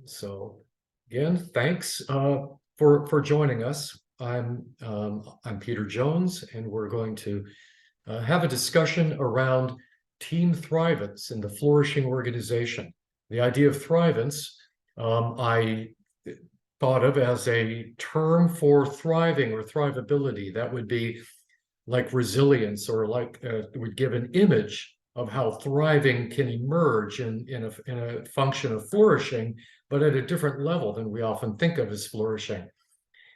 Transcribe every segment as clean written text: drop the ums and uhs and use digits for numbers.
So again, thanks for joining us. I'm Peter Jones, and we're going to have a discussion around Team Thrivance in the Flourishing organization. The idea of Thrivance, I thought of as a term for thriving or thrivability. That would be like resilience, or like it would give an image of how thriving can emerge in a function of flourishing, but at a different level than we often think of as flourishing.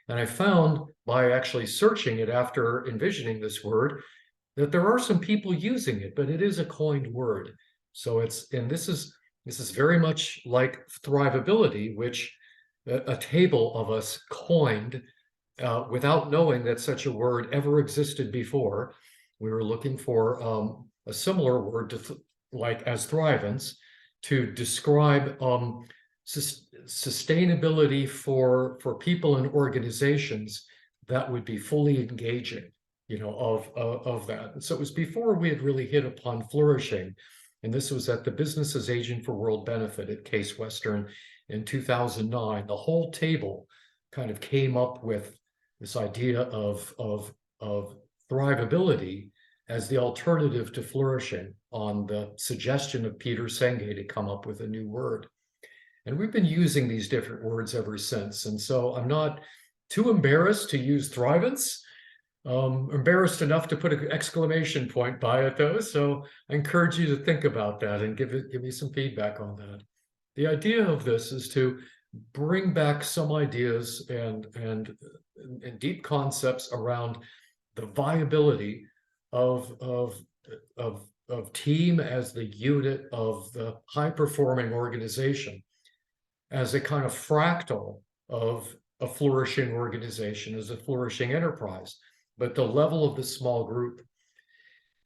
And I found, by actually searching it after envisioning this word, that there are some people using it, but it is a coined word. So this is very much like thrivability, which a table of us coined without knowing that such a word ever existed before. We were looking for a similar word to like as Thrivance to describe sustainability for people and organizations that would be fully engaging, of that. And so it was before we had really hit upon flourishing, and this was at the Businesses Agent for World Benefit at Case Western in 2009. The whole table kind of came up with this idea of thrivability as the alternative to flourishing, on the suggestion of Peter Senge to come up with a new word. And we've been using these different words ever since. And so I'm not too embarrassed to use Thrivance. Embarrassed enough to put an exclamation point by it, though. So I encourage you to think about that and give me some feedback on that. The idea of this is to bring back some ideas and deep concepts around the viability of team as the unit of the high-performing organization, as a kind of fractal of a flourishing organization, as a flourishing enterprise, but the level of the small group.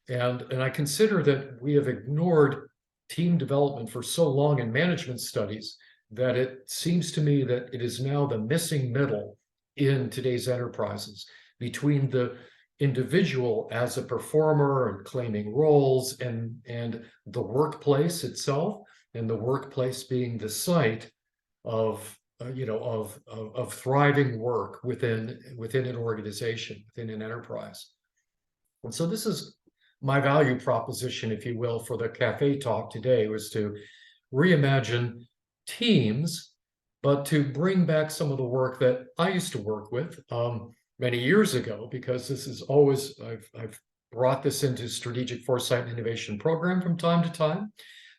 And I consider that we have ignored team development for so long in management studies that it seems to me that it is now the missing middle in today's enterprises, between the individual as a performer and claiming roles and the workplace itself, and the workplace being the site of thriving work within an organization, within an enterprise. And so this is my value proposition, if you will, for the cafe talk today, was to reimagine teams, but to bring back some of the work that I used to work with many years ago, because this is always, I've brought this into strategic foresight and innovation program from time to time,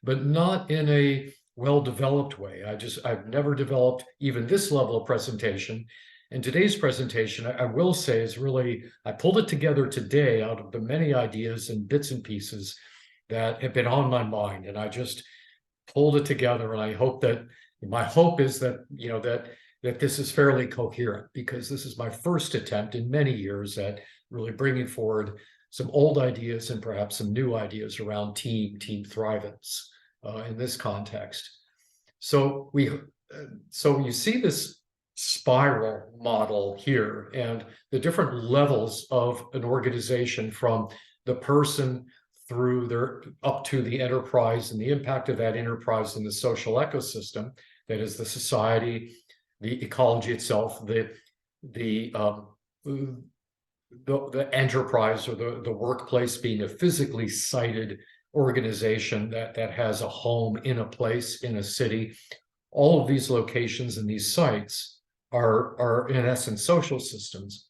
but not in a well-developed way. I've never developed even this level of presentation. And today's presentation, I will say, is really, I pulled it together today out of the many ideas and bits and pieces that have been on my mind. And I just pulled it together, and I hope that, my hope is that, that this is fairly coherent, because this is my first attempt in many years at really bringing forward some old ideas and perhaps some new ideas around team Thrivance in this context. So you see this spiral model here, and the different levels of an organization, from the person through up to the enterprise, and the impact of that enterprise in the social ecosystem, that is the society, the ecology itself, the enterprise, or the workplace being a physically sited organization that has a home in a place, in a city. All of these locations and these sites are in essence social systems.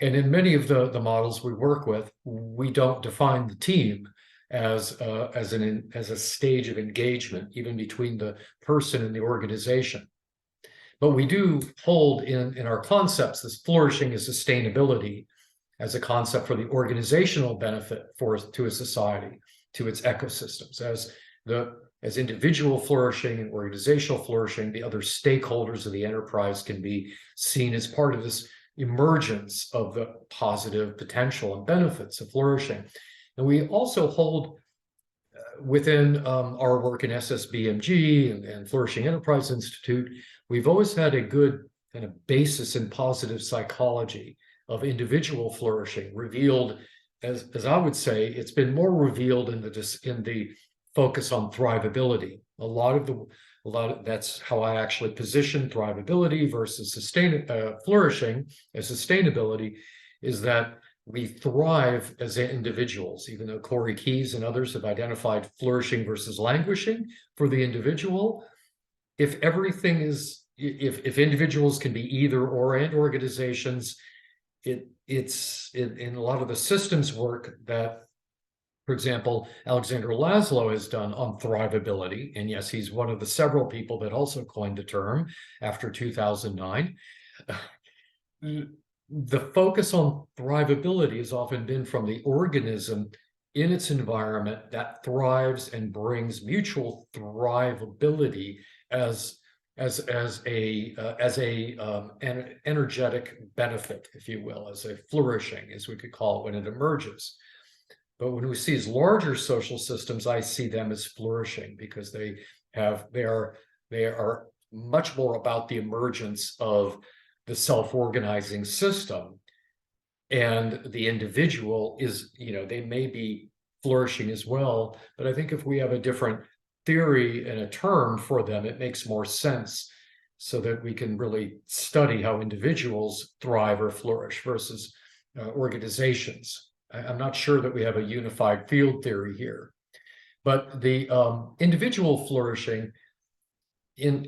And in many of the models we work with, we don't define the team as a stage of engagement, even between the person and the organization. But we do hold in our concepts this flourishing and sustainability as a concept for the organizational benefit to a society, to its ecosystems, as individual flourishing and organizational flourishing. The other stakeholders of the enterprise can be seen as part of this emergence of the positive potential and benefits of flourishing. And we also hold within our work in SSBMG and Flourishing Enterprise Institute, we've always had a good kind of basis in positive psychology of individual flourishing, revealed, as I would say, it's been more revealed in the focus on thrivability. A lot that's how I actually position thrivability versus flourishing as sustainability, is that we thrive as individuals, even though Corey Keyes and others have identified flourishing versus languishing for the individual. If everything is, if individuals can be either or, and organizations, it's in a lot of the systems work that, for example, Alexander Laszlo has done on thrivability. And yes, he's one of the several people that also coined the term after 2009. The focus on thrivability has often been from the organism in its environment that thrives and brings mutual thrivability as an energetic benefit, if you will, as a flourishing, as we could call it, when it emerges. But when we see these larger social systems, I see them as flourishing because they are much more about the emergence of the self-organizing system, and the individual is, they may be flourishing as well. But I think if we have a different theory and a term for them, it makes more sense, so that we can really study how individuals thrive or flourish versus organizations. I'm not sure that we have a unified field theory here, but the individual flourishing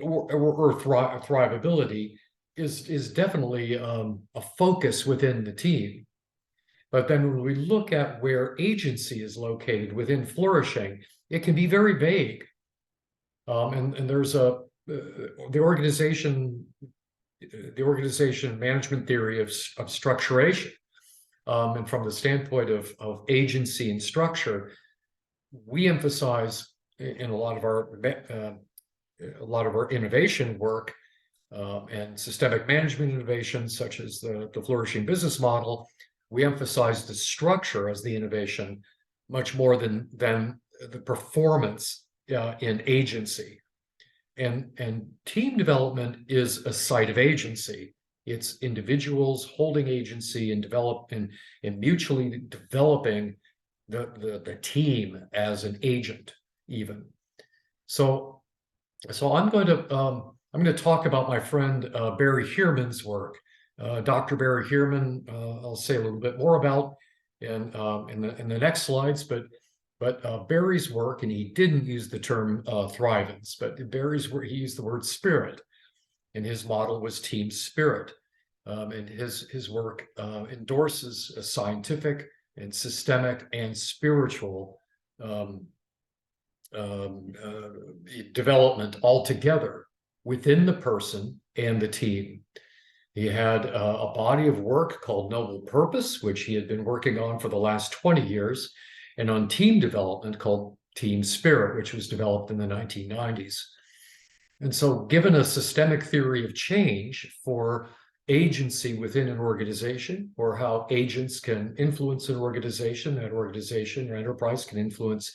or thrivability is definitely a focus within the team. But then when we look at where agency is located within flourishing, it can be very vague. And there's the organization management theory of structuration. And from the standpoint of agency and structure, we emphasize in a lot of our innovation work and systemic management innovations, such as the flourishing business model, we emphasize the structure as the innovation much more than the performance in agency. And team development is a site of agency. It's individuals holding agency and mutually developing the team as an agent, even. So I'm going to talk about my friend Barry Heerman's work. Dr. Barry Heerman, I'll say a little bit more about in the next slides, but Barry's work, and he didn't use the term Thrivance, but Barry's work, he used the word spirit, and his model was team spirit. And his work endorses a scientific and systemic and spiritual development altogether within the person and the team. He had a body of work called Noble Purpose, which he had been working on for the last 20 years, and on team development called Team Spirit, which was developed in the 1990s. And so given a systemic theory of change for agency within an organization, or how agents can influence an organization, that organization or enterprise can influence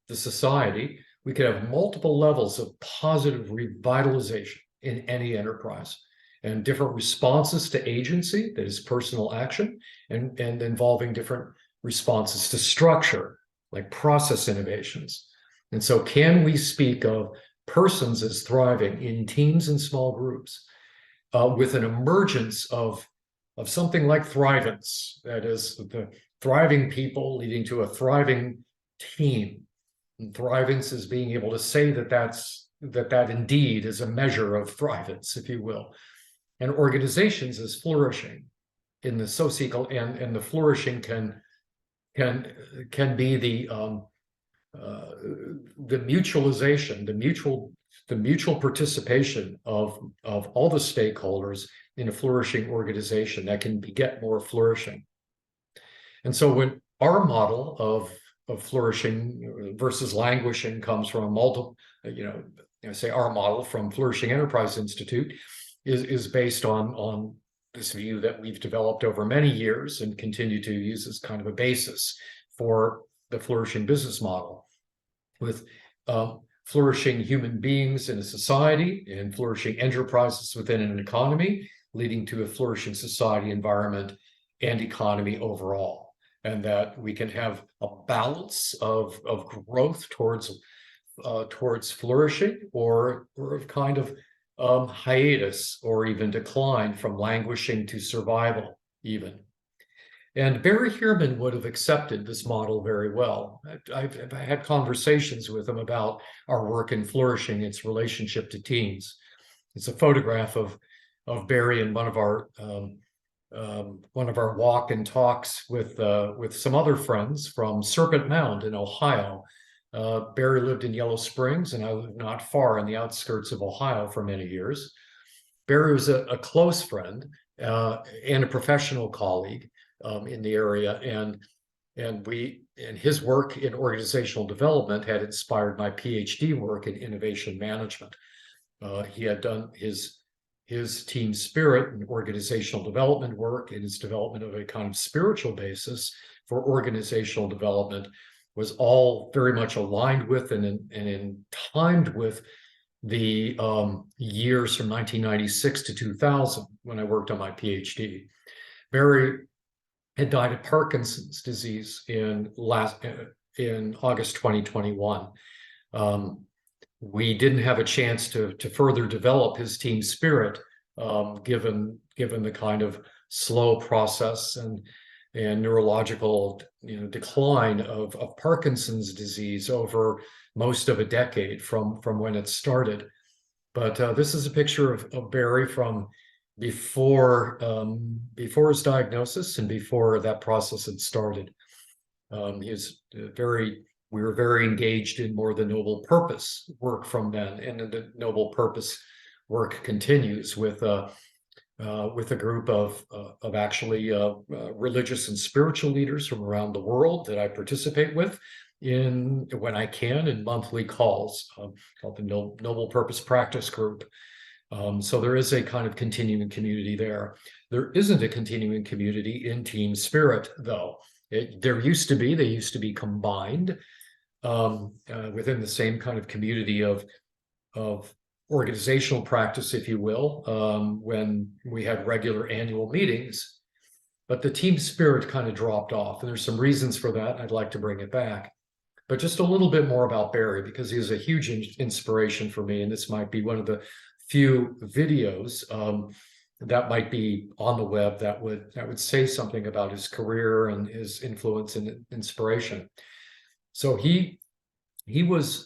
the society, we could have multiple levels of positive revitalization in any enterprise, and different responses to agency, that is personal action, and involving different responses to structure, like process innovations. And so can we speak of persons as thriving in teams and small groups with an emergence of something like Thrivance, that is the thriving people leading to a thriving team. And Thrivance is being able to say that indeed is a measure of Thrivance, if you will. And organizations as flourishing in the socio, and the flourishing can be the mutualization, the mutual participation of all the stakeholders in a flourishing organization that can beget more flourishing. And so when our model of flourishing versus languishing comes from a multiple, say our model from Flourishing Enterprise Institute is based on this view that we've developed over many years and continue to use as kind of a basis for the flourishing business model, with flourishing human beings in a society and flourishing enterprises within an economy, leading to a flourishing society, environment, and economy overall. And that we can have a balance of growth towards towards flourishing or of kind of hiatus or even decline, from languishing to survival even. And Barry Heerman would have accepted this model very well. I've had conversations with him about our work in flourishing, its relationship to teens. It's a photograph of Barry in one of our walk and talks with some other friends from Serpent Mound in Ohio. Barry lived in Yellow Springs, and I lived not far on the outskirts of Ohio for many years. Barry was a close friend and a professional colleague in the area, and his work in organizational development had inspired my PhD work in innovation management. He had done his team spirit and organizational development work, and his development of a kind of spiritual basis for organizational development was all very much aligned with and in timed with the years from 1996 to 2000 when I worked on my PhD. Barry had died of Parkinson's disease in August 2021. We didn't have a chance to further develop his team spirit, given the kind of slow process and neurological decline of Parkinson's disease over most of a decade from when it started. But this is a picture of Barry from before his diagnosis and before that process had started. We were very engaged in more the noble purpose work from then, and the noble purpose work continues with a group of actually religious and spiritual leaders from around the world that I participate with when I can in monthly calls called the Noble Purpose Practice Group. So there is a kind of continuing community there. There isn't a continuing community in team spirit, though. They used to be combined within the same kind of community of organizational practice, if you will, when we had regular annual meetings. But the team spirit kind of dropped off, and there's some reasons for that. I'd like to bring it back. But just a little bit more about Barry, because he was a huge inspiration for me, and this might be one of the few videos that might be on the web that would say something about his career and his influence and inspiration. So he was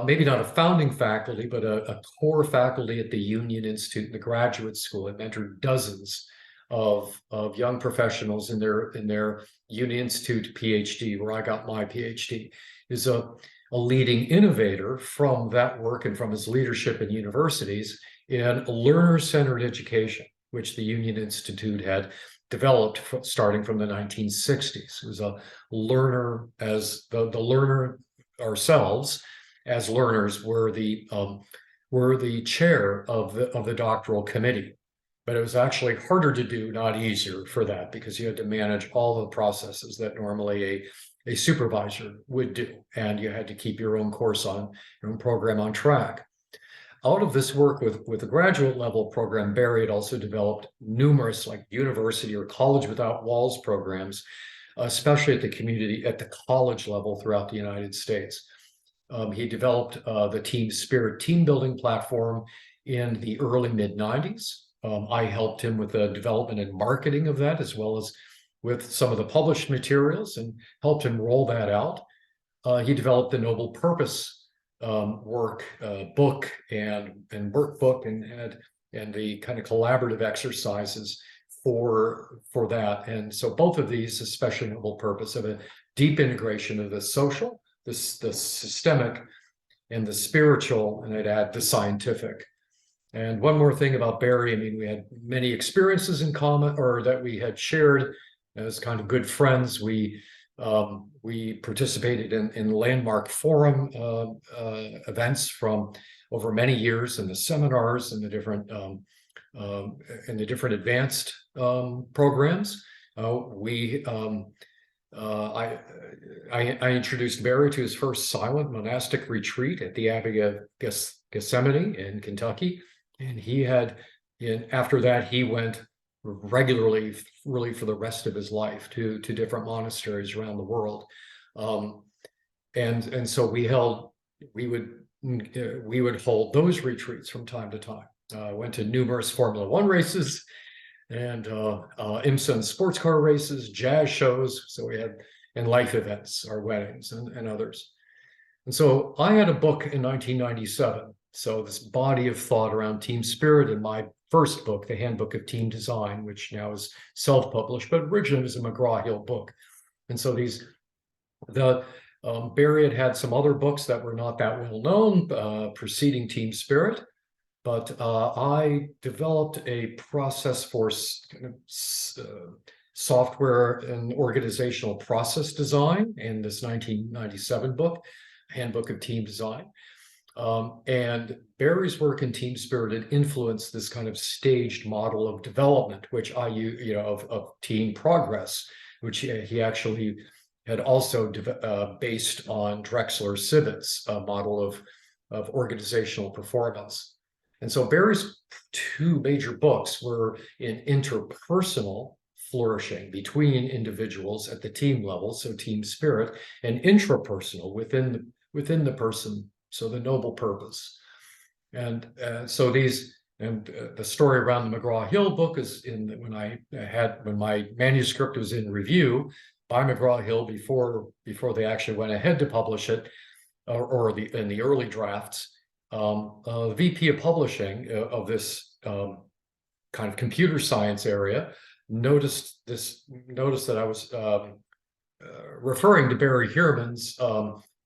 maybe not a founding faculty, but a core faculty at the Union Institute in the graduate school. It mentored dozens of young professionals in their Union Institute PhD, where I got my PhD. Is a leading innovator from that work and from his leadership in universities in learner-centered education, which the Union Institute had developed starting from the 1960s. It was a learner, as the learner ourselves as learners were the chair of the doctoral committee. But it was actually harder to do, not easier for that, because you had to manage all the processes that normally a supervisor would do, and you had to keep your own course on your own program on track. Out of this work with the graduate level program, Barry had also developed numerous like university or college without walls programs, especially at the college level throughout the United States. He developed the team spirit team building platform in the early mid-90s. I helped him with the development and marketing of that, as well as with some of the published materials, and helped him roll that out. He developed the Noble Purpose book and workbook and the kind of collaborative exercises for that. And so both of these, especially Noble Purpose, have a deep integration of the social, the systemic, and the spiritual, and I'd add the scientific. And one more thing about Barry, I mean, we had many experiences in common, or that we had shared as kind of good friends. We participated in landmark forum events from over many years, in the seminars and the different advanced programs. I introduced Barry to his first silent monastic retreat at the Abbey of Gethsemane in Kentucky, and after that he went regularly, really for the rest of his life, to different monasteries around the world. And so we would hold those retreats from time to time. Went to numerous Formula One races and IMSA sports car races, jazz shows. So we had, and life events, our weddings and others. And so I had a book in 1997. So this body of thought around team spirit, in my first book, The Handbook of Team Design, which now is self-published, but originally was a McGraw-Hill book. And so Barry had some other books that were not that well known, preceding Team Spirit, but I developed a process for software and organizational process design in this 1997 book, Handbook of Team Design. And Barry's work in Team Spirit had influenced this kind of staged model of development, which I use, of team progress, which he actually had also based on Drexler Sivet's model of organizational performance. And so Barry's two major books were in interpersonal flourishing between individuals at the team level, so team spirit, and intrapersonal within the person, so the noble purpose. And so the story around the McGraw-Hill book is when my manuscript was in review by McGraw-Hill before they actually went ahead to publish it, in the early drafts. VP of publishing of this kind of computer science area noticed that I was referring to Barry Hierman's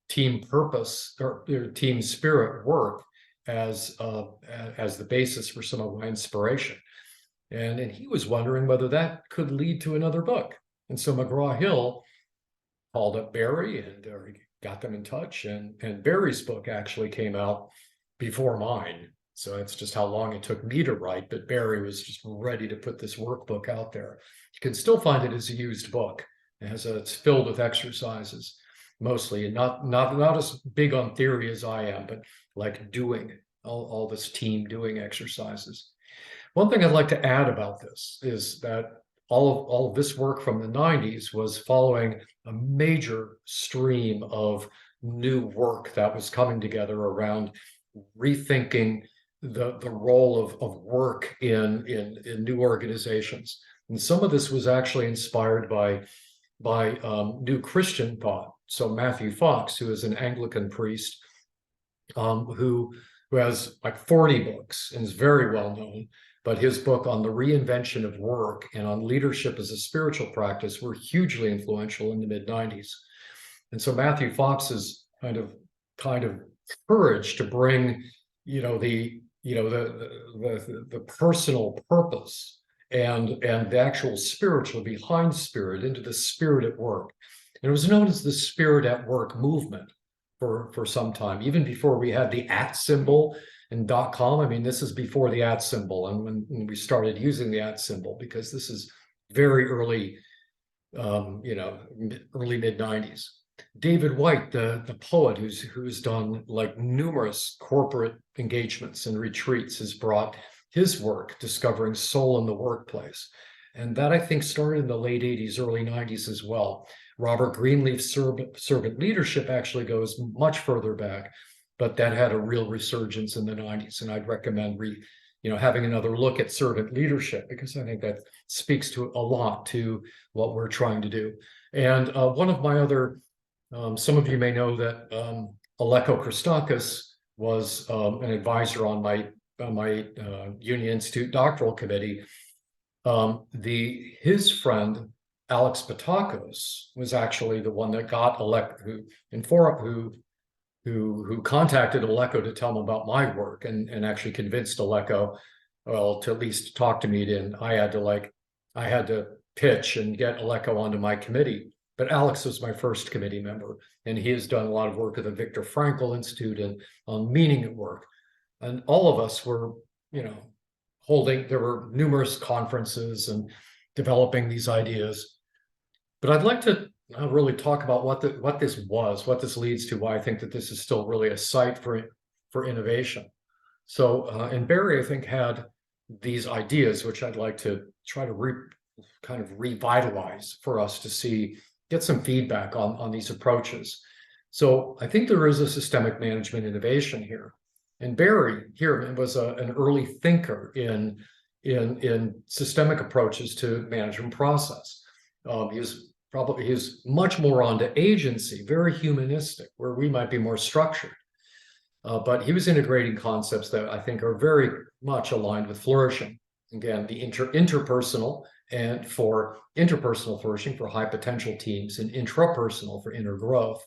team purpose or team spirit work as the basis for some of my inspiration, and he was wondering whether that could lead to another book. And so McGraw-Hill called up Barry and got them in touch, and Barry's book actually came out before mine. So that's just how long it took me to write, but Barry was just ready to put this workbook out there. You can still find it as a used book. It's filled with exercises mostly, and not as big on theory as I am, but like doing all this team doing exercises. One thing I'd like to add about this is that all of this work from the 90s was following a major stream of new work that was coming together around rethinking the role of work in new organizations. And some of this was actually inspired by new Christian thought. So Matthew Fox, who is an Anglican priest, who has like 40 books and is very well known, but his book on the reinvention of work and on leadership as a spiritual practice were hugely influential in the mid-90s. And so Matthew Fox's kind of courage to bring, the personal purpose and the actual spiritual behind spirit into the spirit at work. And it was known as the Spirit at Work movement for some time, even before we had the @ symbol and .com. I mean, this is before the @ symbol, and when we started using the @ symbol, because this is very early, early mid-90s. David White, the poet who's done like numerous corporate engagements and retreats, has brought his work discovering soul in the workplace. And that, I think, started in the late 80s, early 90s as well. Robert Greenleaf's servant leadership actually goes much further back, but that had a real resurgence in the 90s. And I'd recommend having another look at servant leadership, because I think that speaks to a lot to what we're trying to do. And one of my other, some of you may know that Aleko Christakis was an advisor on my Union Institute doctoral committee. His friend Alex Batakos was actually the one that got Aleko, who contacted Aleko to tell him about my work, and actually convinced Aleko, well, to at least talk to me. And I had to pitch and get Aleko onto my committee. But Alex was my first committee member, and he has done a lot of work at the Viktor Frankl Institute and on meaning at work. And all of us were, there were numerous conferences and developing these ideas. But I'd like to really talk about what this leads to, why I think that this is still really a site for innovation. So, and Barry, I think, had these ideas, which I'd like to try to kind of revitalize for us to get some feedback on these approaches. So I think there is a systemic management innovation here. And Barry here was an early thinker in systemic approaches to management process. He's much more onto agency, very humanistic, where we might be more structured. But he was integrating concepts that I think are very much aligned with flourishing. Again, the interpersonal, and for interpersonal flourishing for high potential teams, and intrapersonal for inner growth.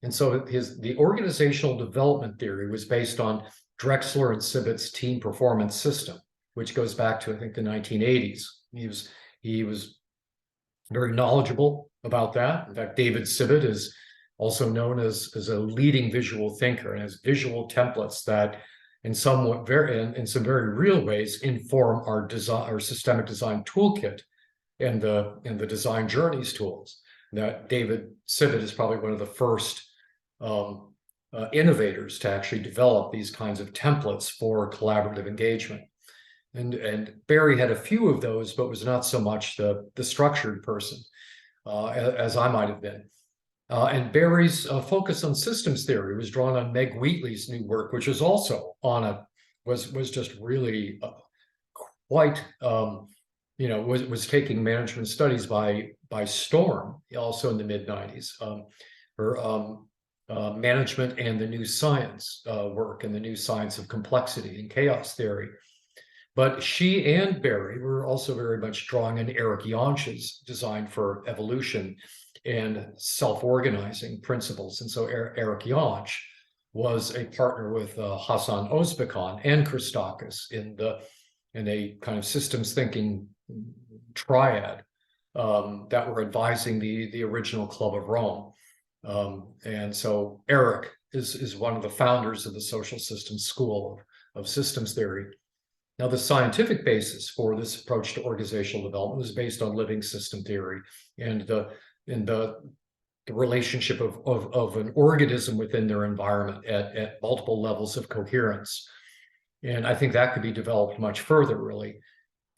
And so the organizational development theory was based on Drexler and Sibbitt's team performance system, which goes back to, I think, the 1980s. He was very knowledgeable about that. In fact, David Sibbitt is also known as a leading visual thinker, and has visual templates that in some very real ways inform our systemic design toolkit and the design journeys tools. That David Sibbitt is probably one of the first innovators to actually develop these kinds of templates for collaborative engagement. And Barry had a few of those, but was not so much the structured person as I might have been. And Barry's focus on systems theory was drawn on Meg Wheatley's new work, which was also was just really quite was taking management studies by storm. Also in the mid-90s, her management and the new science work, and the new science of complexity and chaos theory. But she and Barry were also very much drawing on Eric Jansch's design for evolution and self-organizing principles. And so Eric Jansch was a partner with Hassan Özbekan and Christakis in a kind of systems thinking triad that were advising the original Club of Rome. And so Eric is one of the founders of the social systems school of systems theory. Now, the scientific basis for this approach to organizational development was based on living system theory and the relationship of an organism within their environment at multiple levels of coherence. And I think that could be developed much further, really.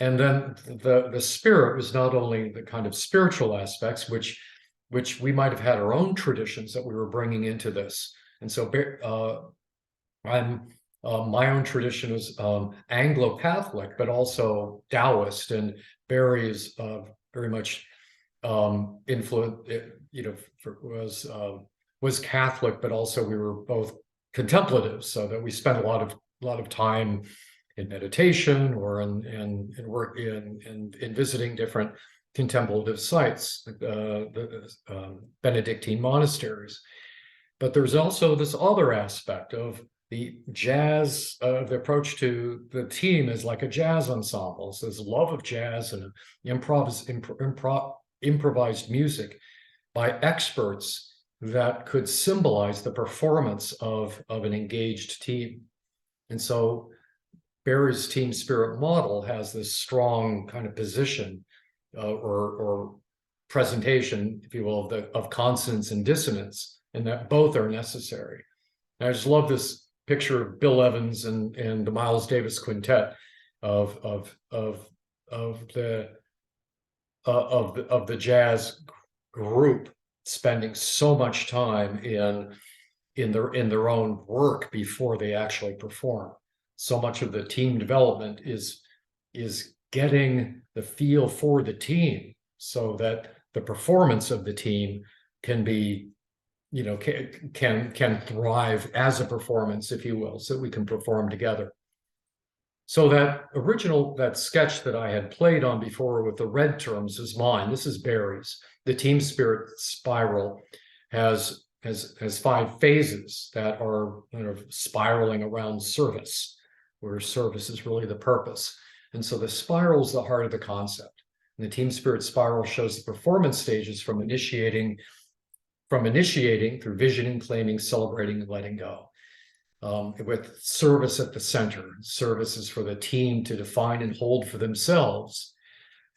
And then the spirit was not only the kind of spiritual aspects, which we might have had our own traditions that we were bringing into this. And so my own tradition is Anglo-Catholic, but also Taoist, and Barry is very much was Catholic, but also we were both contemplative, so that we spent a lot of time in meditation or in work in visiting different contemplative sites, the Benedictine monasteries. But there's also this other aspect of the jazz, the approach to the team is like a jazz ensemble. So there's love of jazz and improvised music by experts that could symbolize the performance of an engaged team. And so Barry's team spirit model has this strong kind of position or presentation, if you will, of consonance and dissonance, and that both are necessary. And I just love this picture of Bill Evans and the Miles Davis quintet of the jazz group spending so much time in their own work before they actually perform. So much of the team development is getting the feel for the team so that the performance of the team can be, can thrive as a performance, if you will, so we can perform together. So that sketch that I had played on before with the red terms is mine. This is Barry's. The team spirit spiral has 5 phases that are kind of spiraling around service, where service is really the purpose. And so the spiral is the heart of the concept. And the team spirit spiral shows the performance stages from initiating through visioning, claiming, celebrating, and letting go. With service at the center. Service is for the team to define and hold for themselves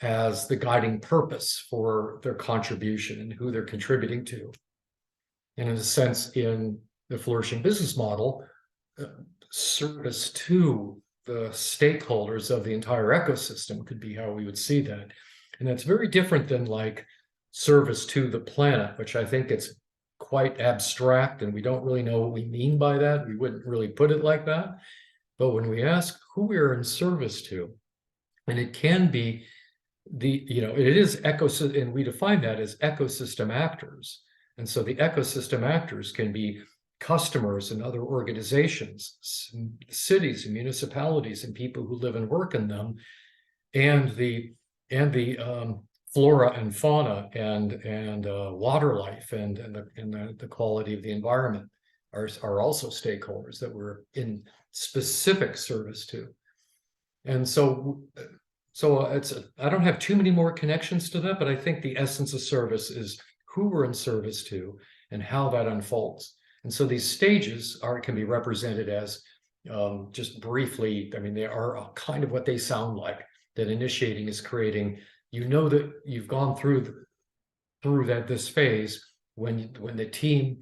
as the guiding purpose for their contribution and who they're contributing to. And in a sense, in the flourishing business model, service to the stakeholders of the entire ecosystem could be how we would see that. And that's very different than like service to the planet, which I think gets quite abstract, and we don't really know what we mean by that. We wouldn't really put it like that. But when we ask who we are in service to, and it can be it is ecosystem, and we define that as ecosystem actors. And so the ecosystem actors can be customers and other organizations, cities and municipalities and people who live and work in them, and the flora and fauna and water life and the quality of the environment are also stakeholders that we're in specific service to. And so I don't have too many more connections to that, but I think the essence of service is who we're in service to and how that unfolds. And so these stages can be represented as just briefly, I mean, they are kind of what they sound like. That initiating is creating, that you've gone through this phase when the team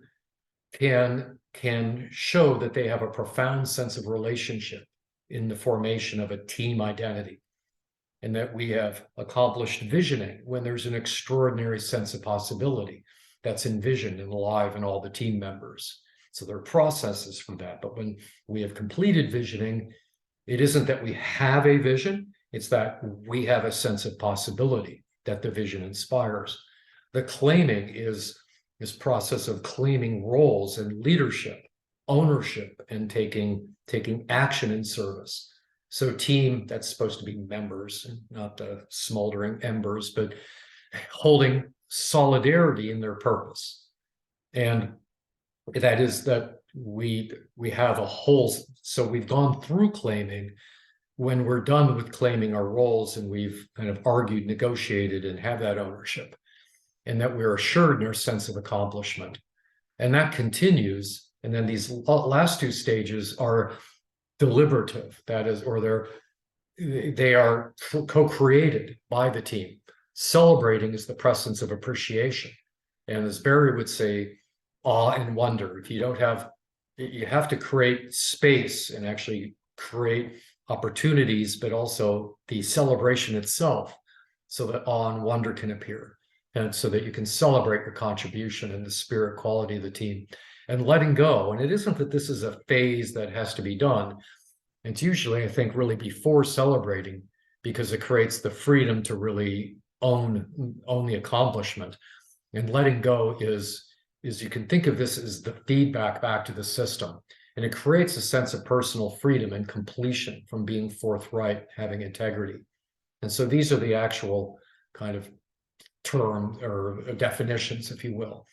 can show that they have a profound sense of relationship in the formation of a team identity, and that we have accomplished visioning when there's an extraordinary sense of possibility that's envisioned and alive in all the team members. So there are processes for that. But when we have completed visioning, it isn't that we have a vision, it's that we have a sense of possibility that the vision inspires. The claiming is this process of claiming roles and leadership, ownership, and taking action in service. So team, that's supposed to be members, not the smoldering embers, but holding solidarity in their purpose. And that is that we have a whole, so we've gone through claiming. When we're done with claiming our roles and we've kind of argued, negotiated, and have that ownership, and that we're assured in our sense of accomplishment. And that continues. And then these last two stages are deliberative, that is, or they are co-created by the team. Celebrating is the presence of appreciation. And as Barry would say, awe and wonder. If you don't have, you have to create space and actually create opportunities, but also the celebration itself, so that awe and wonder can appear, and so that you can celebrate your contribution and the spirit quality of the team, and letting go. And it isn't that this is a phase that has to be done. It's usually, I think, really before celebrating, because it creates the freedom to really own the accomplishment. And letting go is you can think of this as the feedback back to the system. And it creates a sense of personal freedom and completion from being forthright, having integrity. And so these are the actual kind of term or definitions, if you will.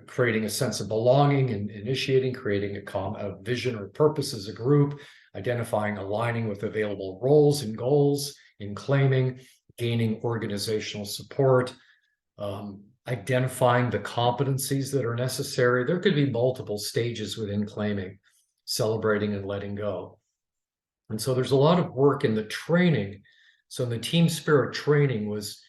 Creating a sense of belonging and initiating, creating a vision or purpose as a group, identifying, aligning with available roles and goals in claiming, gaining organizational support, identifying the competencies that are necessary. There could be multiple stages within claiming, celebrating, and letting go. And so there's a lot of work in the training. So in the team spirit training was,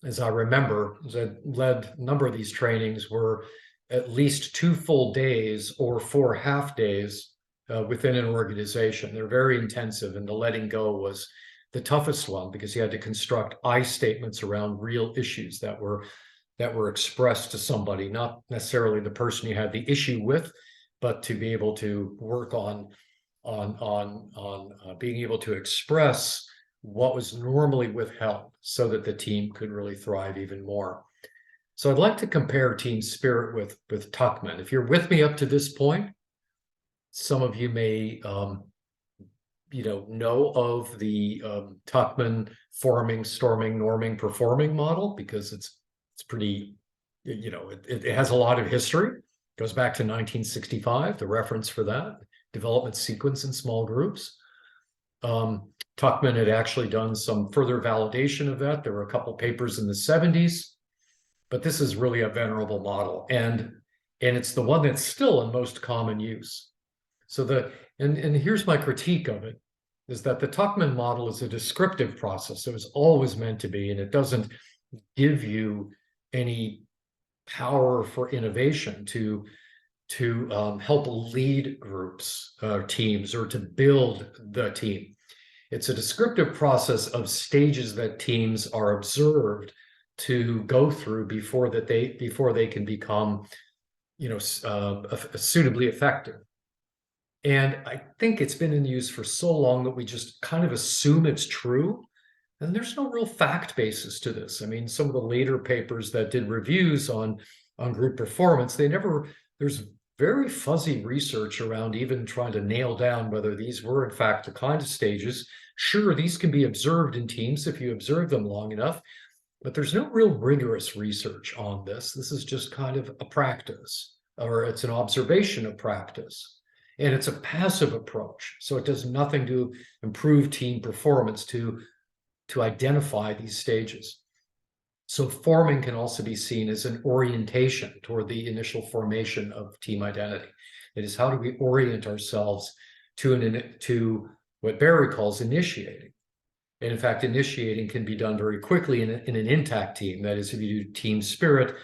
as I remember, as I led a number of these trainings, were at least 2 full days or 4 half days within an organization. They're very intensive, and the letting go was the toughest one, because you had to construct I statements around real issues that were expressed to somebody, not necessarily the person you had the issue with, but to be able to work on being able to express what was normally withheld, so that the team could really thrive even more. So I'd like to compare team spirit with Tuckman. If you're with me up to this point, some of you may know of the Tuckman forming, storming, norming, performing model, because it's pretty, it has a lot of history. It goes back to 1965, the reference for that, development sequence in small groups. Tuckman had actually done some further validation of that. There were a couple papers in the 70s, but this is really a venerable model. And it's the one that's still in most common use. So and here's my critique of it, is that the Tuckman model is a descriptive process. It was always meant to be, and it doesn't give you any power for innovation to help lead groups, teams, or to build the team. It's a descriptive process of stages that teams are observed to go through before they can become, suitably effective. And I think it's been in use for so long that we just kind of assume it's true. And there's no real fact basis to this. I mean, some of the later papers that did reviews on group performance, there's very fuzzy research around even trying to nail down whether these were in fact the kind of stages. Sure, these can be observed in teams if you observe them long enough, but there's no real rigorous research on this. This is just kind of a practice, or it's an observation of practice. And it's a passive approach. So it does nothing to improve team performance to identify these stages. So forming can also be seen as an orientation toward the initial formation of team identity. It is, how do we orient ourselves to what Barry calls initiating? And in fact, initiating can be done very quickly in an intact team. That is, if you do team spirit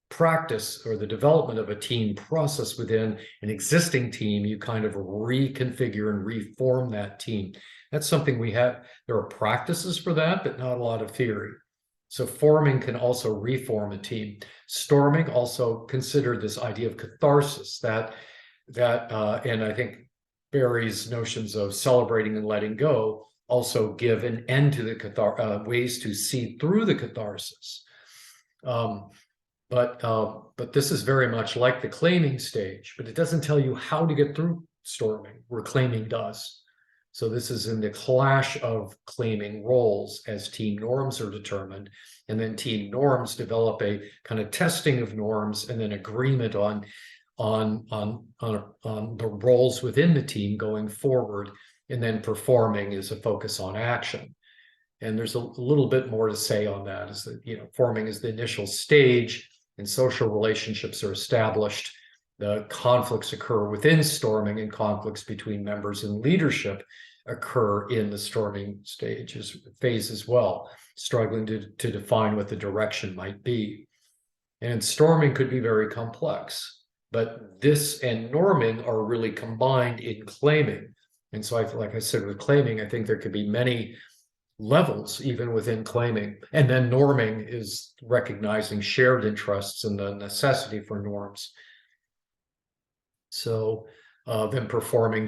practice or the development of a team process within an existing team, you kind of reconfigure and reform that team. That's something we have. There are practices for that, but not a lot of theory. So forming can also reform a team. Storming also considered this idea of catharsis, and I think Barry's notions of celebrating and letting go also give an end to the ways to see through the catharsis. But this is very much like the claiming stage, but it doesn't tell you how to get through storming, where claiming does. So this is in the clash of claiming roles as team norms are determined, and then team norms develop a kind of testing of norms and then agreement on the roles within the team going forward, and then performing is a focus on action. And there's a little bit more to say on that, is that, forming is the initial stage, and social relationships are established. The conflicts occur within storming, and conflicts between members and leadership occur in the storming phase as well, struggling to define what the direction might be. And storming could be very complex, but this and norming are really combined in claiming. And so, like I said, with claiming, I think there could be many levels even within claiming. And then norming is recognizing shared interests and the necessity for norms. So then performing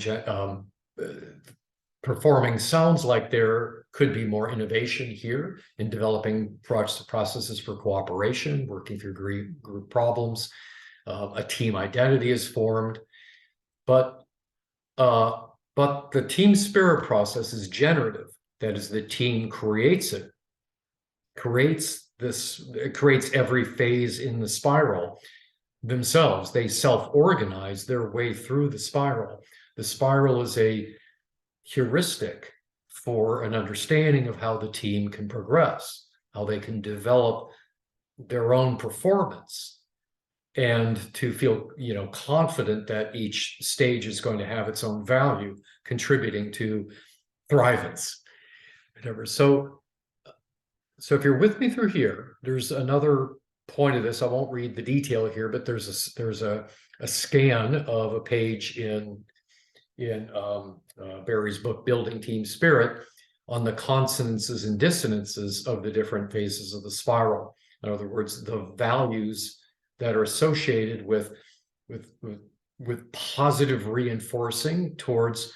sounds like there could be more innovation here in developing processes for cooperation, working through group problems. A team identity is formed, but the team spirit process is generative. That is, the team creates every phase in the spiral themselves. They self-organize their way through the spiral. The spiral is a heuristic for an understanding of how the team can progress, how they can develop their own performance, and to feel, confident that each stage is going to have its own value, contributing to Thrivance, whatever. So if you're with me through here, there's another point of this. I won't read the detail here, but there's a scan of a page in Barry's book, Building Team Spirit, on the consonances and dissonances of the different phases of the spiral. In other words, the values that are associated with positive reinforcing towards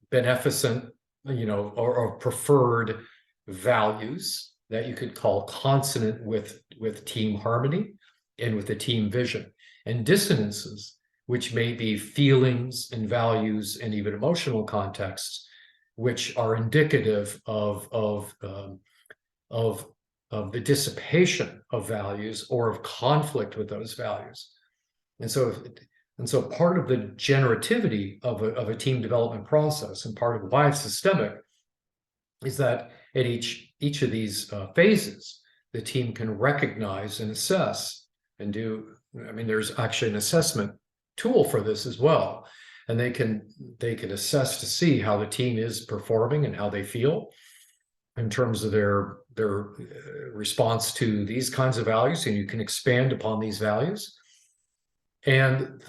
beneficent, or preferred values that you could call consonant with team harmony and with the team vision, and dissonances, which may be feelings and values and even emotional contexts, which are indicative of the dissipation of values or of conflict with those values. And so part of the generativity of a team development process, and part of why it's systemic, is that at each of these phases, the team can recognize and assess and do. There's actually an assessment tool for this as well, and they can assess to see how the team is performing and how they feel in terms of their response to these kinds of values, and you can expand upon these values. And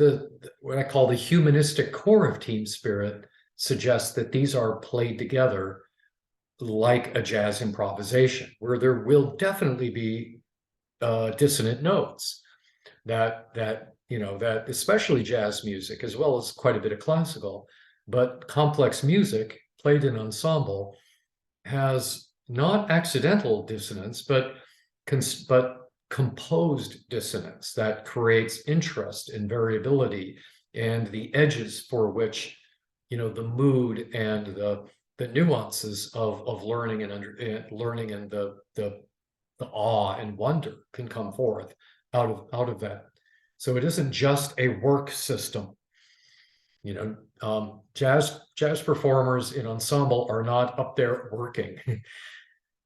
what I call the humanistic core of team spirit suggests that these are played together like a jazz improvisation, where there will definitely be dissonant notes that especially jazz music, as well as quite a bit of classical, but complex music played in ensemble has not accidental dissonance, but composed dissonance that creates interest and variability, and the edges for which the mood and the nuances of learning and learning and the awe and wonder can come forth out of that. So it isn't just a work system. Jazz performers in ensemble are not up there working.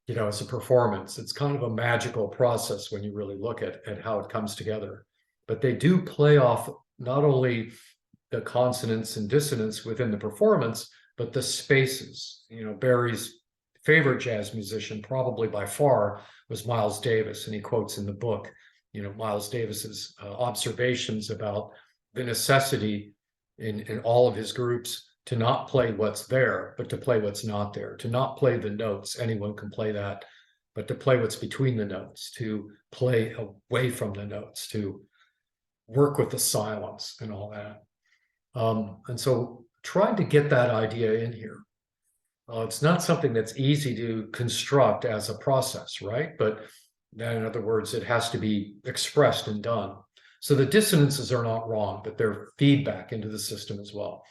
It's a performance. It's kind of a magical process when you really look at how it comes together. But they do play off not only the consonance and dissonance within the performance, but the spaces. Barry's favorite jazz musician, probably by far, was Miles Davis, and he quotes in the book, Miles Davis's observations about the necessity in all of his groups to not play what's there, but to play what's not there, to not play the notes. Anyone can play that, but to play what's between the notes, to play away from the notes, to work with the silence and all that. And so trying to get that idea in here. It's not something that's easy to construct as a process, right? But in other words, it has to be expressed and done. So the dissonances are not wrong, but they're feedback into the system as well.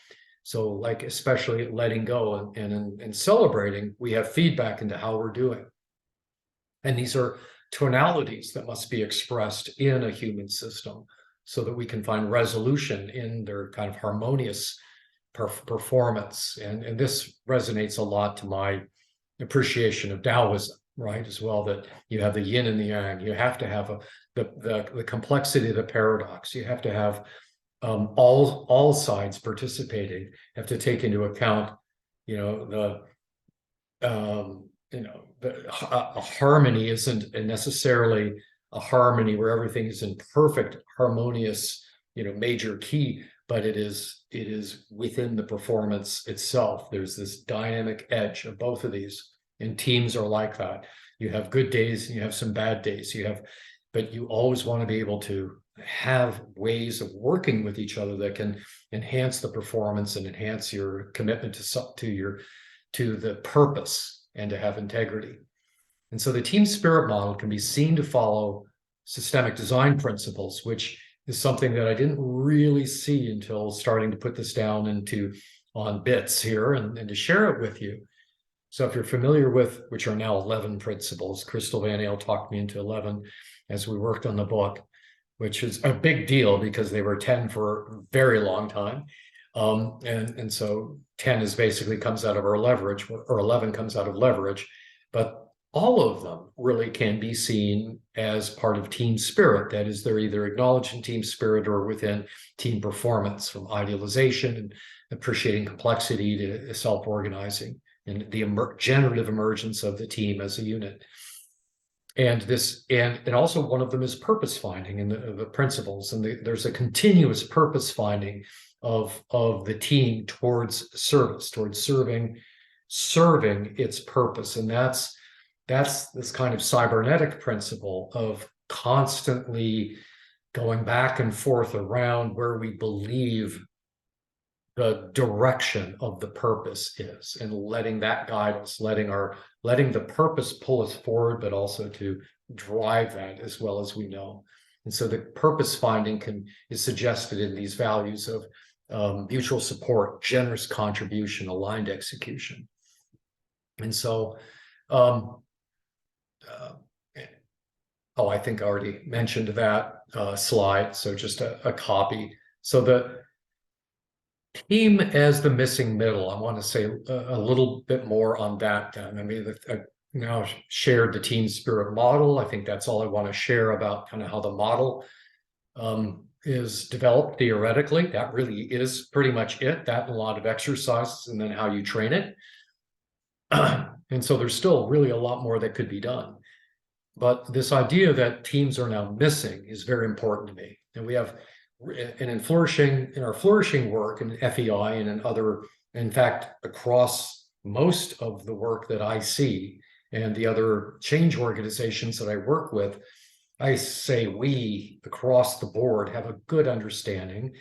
So like, especially letting go and celebrating, we have feedback into how we're doing. And these are tonalities that must be expressed in a human system so that we can find resolution in their kind of harmonious performance. And this resonates a lot to my appreciation of Taoism, right? As well, that you have the yin and the yang. You have to have the complexity of the paradox. You have to have all sides participating. You have to take into account, a harmony isn't necessarily a harmony where everything is in perfect harmonious, major key, but it is within the performance itself. There's this dynamic edge of both of these, and teams are like that. You have good days and you have some bad days. But you always want to be able to have ways of working with each other that can enhance the performance and enhance your commitment to the purpose and to have integrity. And so the team spirit model can be seen to follow systemic design principles, which is something that I didn't really see until starting to put this down on bits here and to share it with you. So if you're familiar with, which are now 11 principles, Crystal Van Ale talked me into 11 as we worked on the book, which is a big deal because they were 10 for a very long time. And so 10 is basically comes out of our leverage, or 11 comes out of leverage, but all of them really can be seen as part of team spirit. That is, they're either acknowledged in team spirit or within team performance, from idealization and appreciating complexity to self-organizing and the generative emergence of the team as a unit. And also one of them is purpose finding in the principles. And there's a continuous purpose finding of the team towards service, towards serving its purpose. And that's this kind of cybernetic principle of constantly going back and forth around where we believe the direction of the purpose is, and letting that guide us, letting the purpose pull us forward, but also to drive that as well as we know. And so the purpose finding is suggested in these values of mutual support, generous contribution, aligned execution. And so, I think I already mentioned that slide, so just a copy. So the team as the missing middle, I want to say a little bit more on that then. I mean, I now shared the team spirit model. I think that's all I want to share about kind of how the model is developed theoretically. That really is pretty much it, that and a lot of exercises, and then how you train it. And so there's still really a lot more that could be done. But this idea that teams are now missing is very important to me. And in our flourishing work in FEI and in other, in fact, across most of the work that I see and the other change organizations that I work with, I say we across the board have a good understanding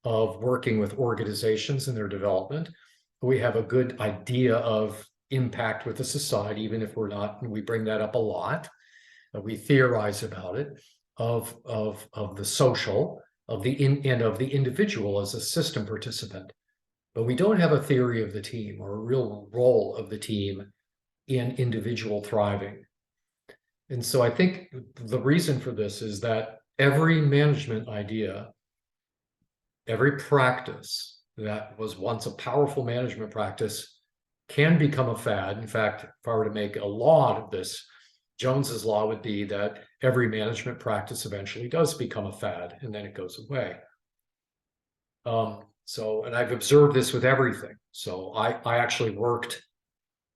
of working with organizations and their development. We have a good idea of impact with the society, even if we're not, and we bring that up a lot. We theorize about it, of the social, of the individual as a system participant. But we don't have a theory of the team or a real role of the team in individual thriving. And so I think the reason for this is that every management idea, every practice that was once a powerful management practice can become a fad. In fact, if I were to make a law of this, Jones's law would be that every management practice eventually does become a fad and then it goes away. And I've observed this with everything. So I actually worked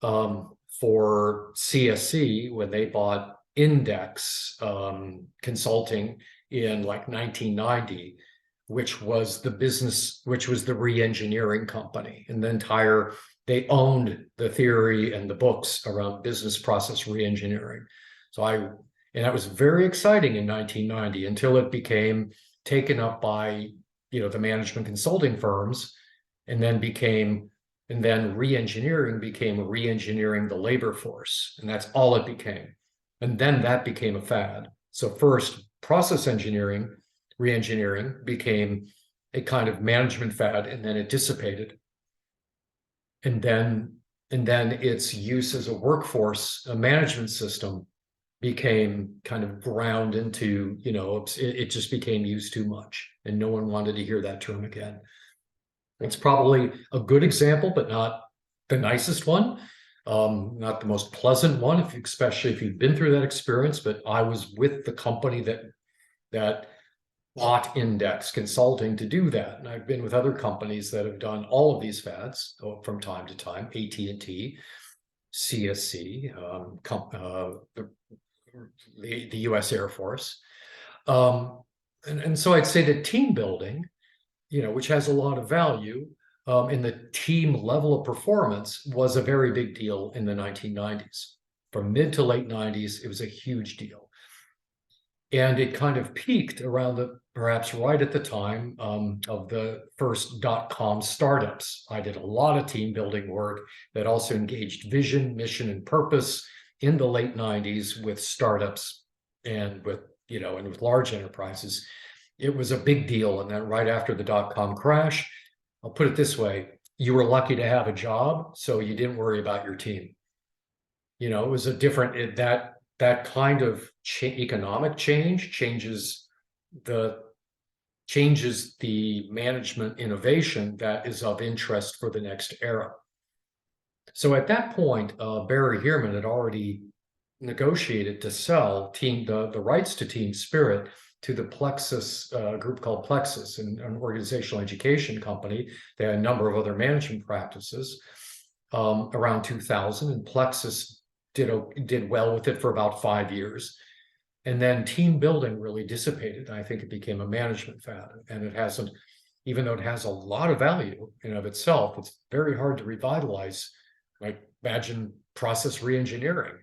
for CSC when they bought Index Consulting in like 1990, which was the re-engineering company. And they owned the theory and the books around business process re-engineering. And that was very exciting in 1990 until it became taken up by, the management consulting firms, and then re-engineering became re-engineering the labor force. And that's all it became. And then that became a fad. So first, process engineering, re-engineering became a kind of management fad, and then it dissipated. And then its use as a workforce, a management system, became kind of ground into, it just became used too much, and no one wanted to hear that term again. It's probably a good example, but not the nicest one, not the most pleasant one, especially if you've been through that experience. But I was with the company that bought Index Consulting to do that. And I've been with other companies that have done all of these fads from time to time, AT&T, CSC, the US Air Force. And so I'd say that team building, which has a lot of value, in the team level of performance, was a very big deal in the 1990s. From mid to late 90s, it was a huge deal. And it kind of peaked perhaps right at the time of the first .com startups. I did a lot of team building work that also engaged vision, mission, and purpose in the late 90s with startups and with large enterprises. It was a big deal. And then right after the .com crash, I'll put it this way, you were lucky to have a job, so you didn't worry about your team. It was a different, that kind of economic change changes the management innovation that is of interest for the next era. So at that point, Barry Heerman had already negotiated to sell the rights to Team Spirit to the Plexus group called Plexus, an organizational education company. They had a number of other management practices around 2000, and Plexus did well with it for about 5 years. And then team building really dissipated. I think it became a management fad, and it hasn't, even though it has a lot of value in and of itself, it's very hard to revitalize. Like, imagine process re-engineering,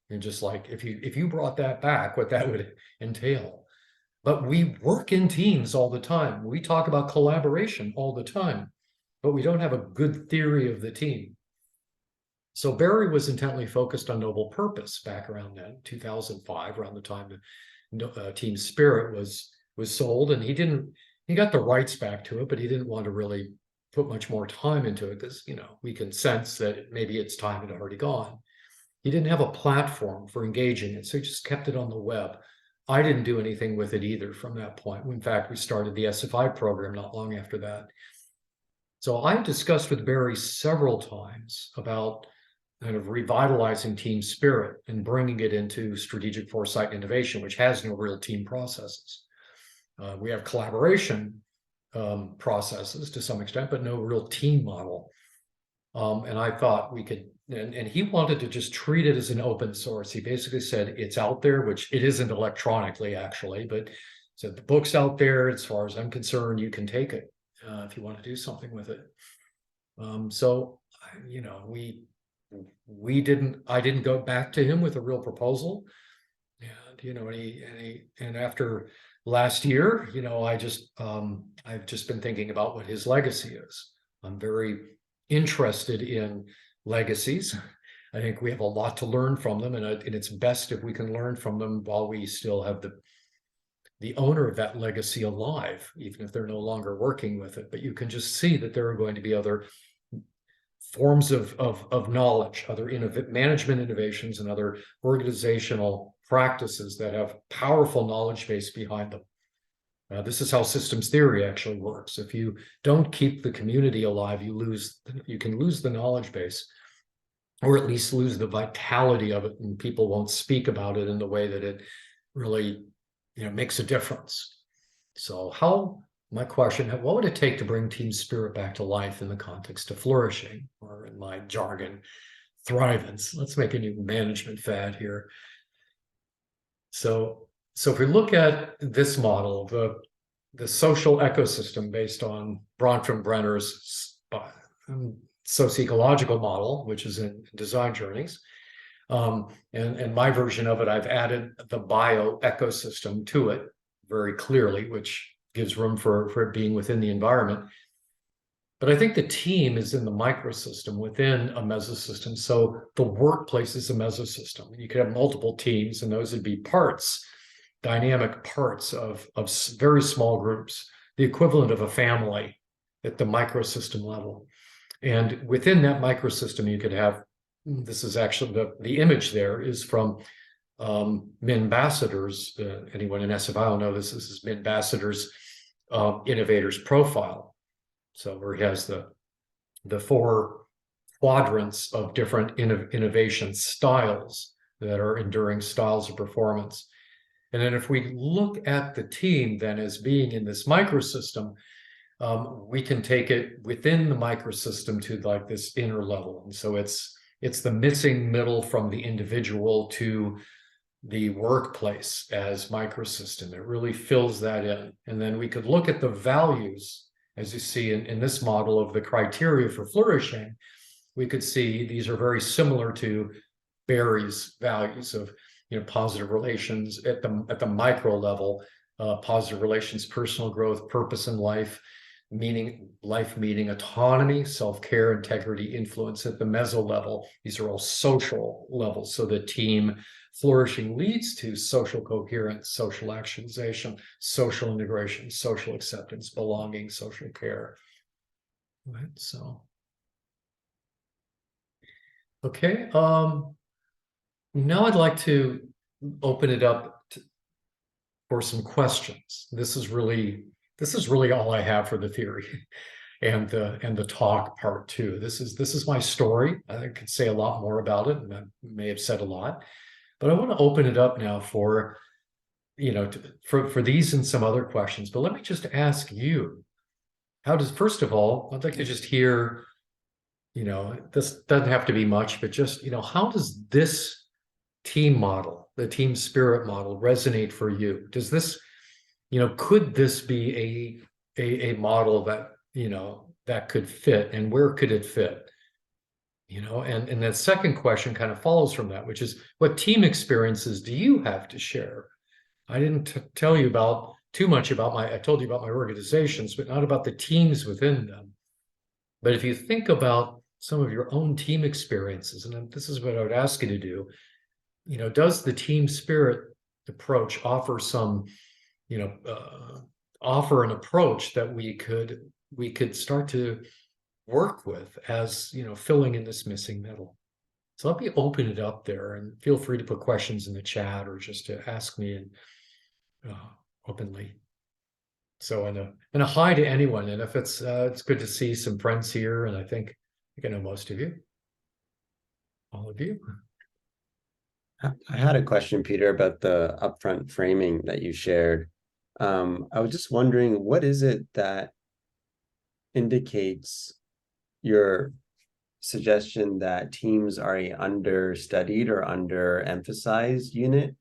and just like if you brought that back, what that would entail. But we work in teams all the time. We talk about collaboration all the time, but we don't have a good theory of the team. So Barry was intently focused on noble purpose back around then, 2005, around the time Team Spirit was sold, and he got the rights back to it, but he didn't want to really put much more time into it because, we can sense that maybe its time had already gone. He didn't have a platform for engaging it, so he just kept it on the web. I didn't do anything with it either from that point. In fact, we started the SFI program not long after that. So I discussed with Barry several times about kind of revitalizing Team Spirit and bringing it into strategic foresight and innovation, which has no real team processes. We have collaboration processes to some extent, but no real team model. And I thought we could, and he wanted to just treat it as an open source. He basically said it's out there, which it isn't electronically actually, but said the book's out there. As far as I'm concerned, you can take it if you want to do something with it. So I didn't go back to him with a real proposal. And, and after last year, I've just been thinking about what his legacy is. I'm very interested in legacies. I think we have a lot to learn from them, and it's best if we can learn from them while we still have the owner of that legacy alive, even if they're no longer working with it. But you can just see that there are going to be other forms of knowledge, other management innovations, and other organizational practices that have powerful knowledge base behind them. This is how systems theory actually works. If you don't keep the community alive, you can lose the knowledge base, or at least lose the vitality of it, and people won't speak about it in the way that it really, makes a difference. So my question, what would it take to bring team spirit back to life in the context of flourishing, or in my jargon, Thrivance? Let's make a new management fad here. So if we look at this model, the social ecosystem based on Bronfenbrenner's socio-ecological model, which is in Design Journeys, and my version of it, I've added the bio ecosystem to it very clearly, which gives room for it being within the environment. But I think the team is in the microsystem within a mesosystem. So the workplace is a mesosystem. You could have multiple teams, and those would be parts, dynamic parts of very small groups, the equivalent of a family at the microsystem level. And within that microsystem, you could have, this is actually the image there is from Minbassador's, anyone in SFI will know this is Minbassador's innovators profile. So where he has the four quadrants of different innovation styles that are enduring styles of performance. And then if we look at the team then as being in this microsystem, we can take it within the microsystem to like this inner level. And so it's the missing middle from the individual to the workplace as microsystem. It really fills that in. And then we could look at the values, as you see in this model of the criteria for flourishing. We could see these are very similar to Barry's values of positive relations at the micro level, positive relations, personal growth, purpose in life, meaning, autonomy, self-care, integrity, influence at the meso level. These are all social levels. So the team flourishing leads to social coherence, social actualization, social integration, social acceptance, belonging, social care. Right. So, okay. Now I'd like to open it up for some questions. This is really all I have for the theory and the talk part too. This is my story. I could say a lot more about it, and I may have said a lot, but I want to open it up now for for these and some other questions. But let me just ask you, first of all, I'd like to just hear, this doesn't have to be much, but just, how does this team model, the team spirit model, resonate for you? Does this, could this be a model that, that could fit, and where could it fit? And the second question kind of follows from that, which is, what team experiences do you have to share? I didn't tell you too much about I told you about my organizations, but not about the teams within them. But if you think about some of your own team experiences, and this is what I would ask you to do, does the team spirit approach offer some, offer an approach that we could start to work with as, filling in this missing middle? So let me open it up there, and feel free to put questions in the chat or just to ask me openly. So, and a hi to anyone. And if it's good to see some friends here, and I think I know most of you, all of you. I had a question, Peter, about the upfront framing that you shared. I was just wondering, what is it that indicates your suggestion that teams are a understudied or underemphasized unit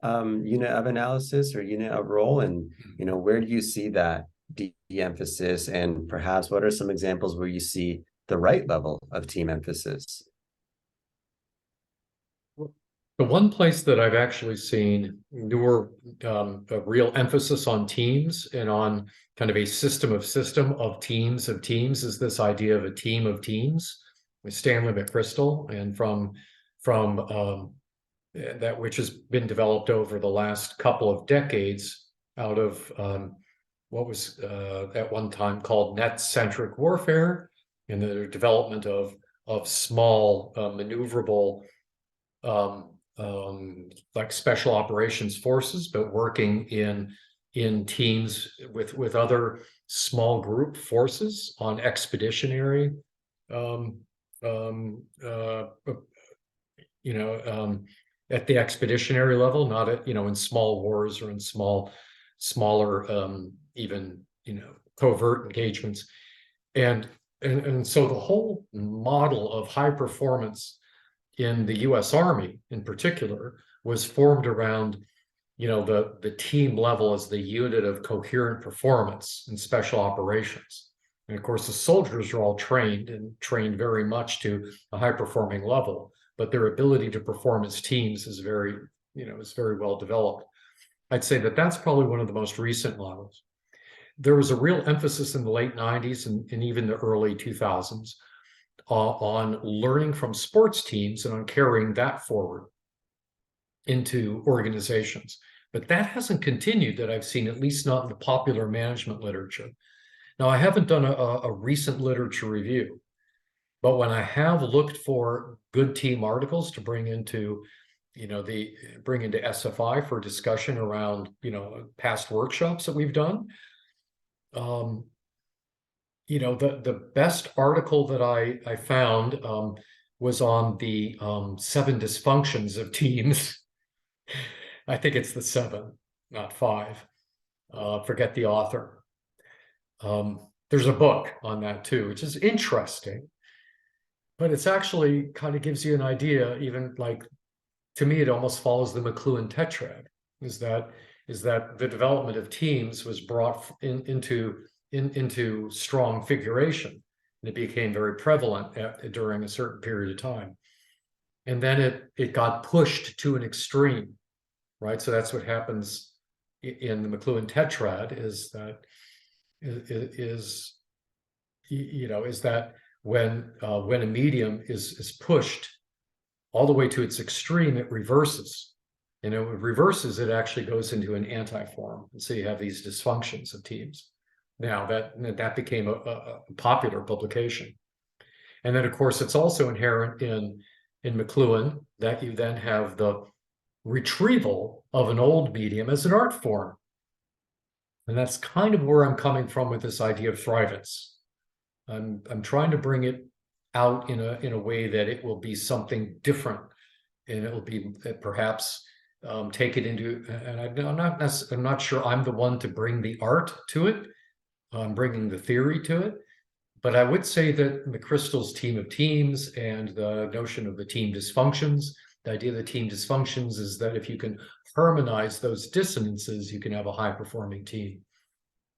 of analysis or unit of role? And, where do you see that de-emphasis? And perhaps what are some examples where you see the right level of team emphasis? The one place that I've actually seen newer, a real emphasis on teams and on kind of a system of teams is this idea of a team of teams with Stanley McChrystal, and from that which has been developed over the last couple of decades out of what was at one time called net-centric warfare, and the development of small maneuverable like special operations forces, but working in teams with other small group forces on expeditionary at the expeditionary level, not at in small wars or in smaller even covert engagements. And so the whole model of high performance in the US Army in particular was formed around the team level as the unit of coherent performance in special operations. And of course, the soldiers are all trained very much to a high performing level, but their ability to perform as teams is very well developed. I'd say that that's probably one of the most recent models. There was a real emphasis in the late 90s and even the early 2000s on learning from sports teams and on carrying that forward into organizations. But that hasn't continued that I've seen, at least not in the popular management literature. Now, I haven't done a recent literature review, but when I have looked for good team articles to bring into SFI for discussion around past workshops that we've done, the best article that I found was on the 7 dysfunctions of teams. I think it's the 7, not 5. Forget the author. There's a book on that too, which is interesting, but it's actually kind of gives you an idea. Even like, to me, it almost follows the McLuhan tetrad. Is that the development of teams was brought into strong figuration, and it became very prevalent during a certain period of time, and then it got pushed to an extreme, right? So that's what happens in the McLuhan tetrad, is that when a medium is pushed all the way to its extreme, it reverses. And it reverses, it actually goes into an anti-form. And so you have these dysfunctions of teams. Now that became a popular publication. And then, of course, it's also inherent in McLuhan that you then have the retrieval of an old medium as an art form. And that's kind of where I'm coming from with this idea of Thrivance. I'm trying to bring it out in a way that it will be something different, and it will be perhaps take it into. And I'm not sure I'm the one to bring the art to it. I'm bringing the theory to it, but I would say that McChrystal's team of teams and the notion of the team dysfunctions. The idea of the team dysfunctions is that if you can harmonize those dissonances, you can have a high-performing team.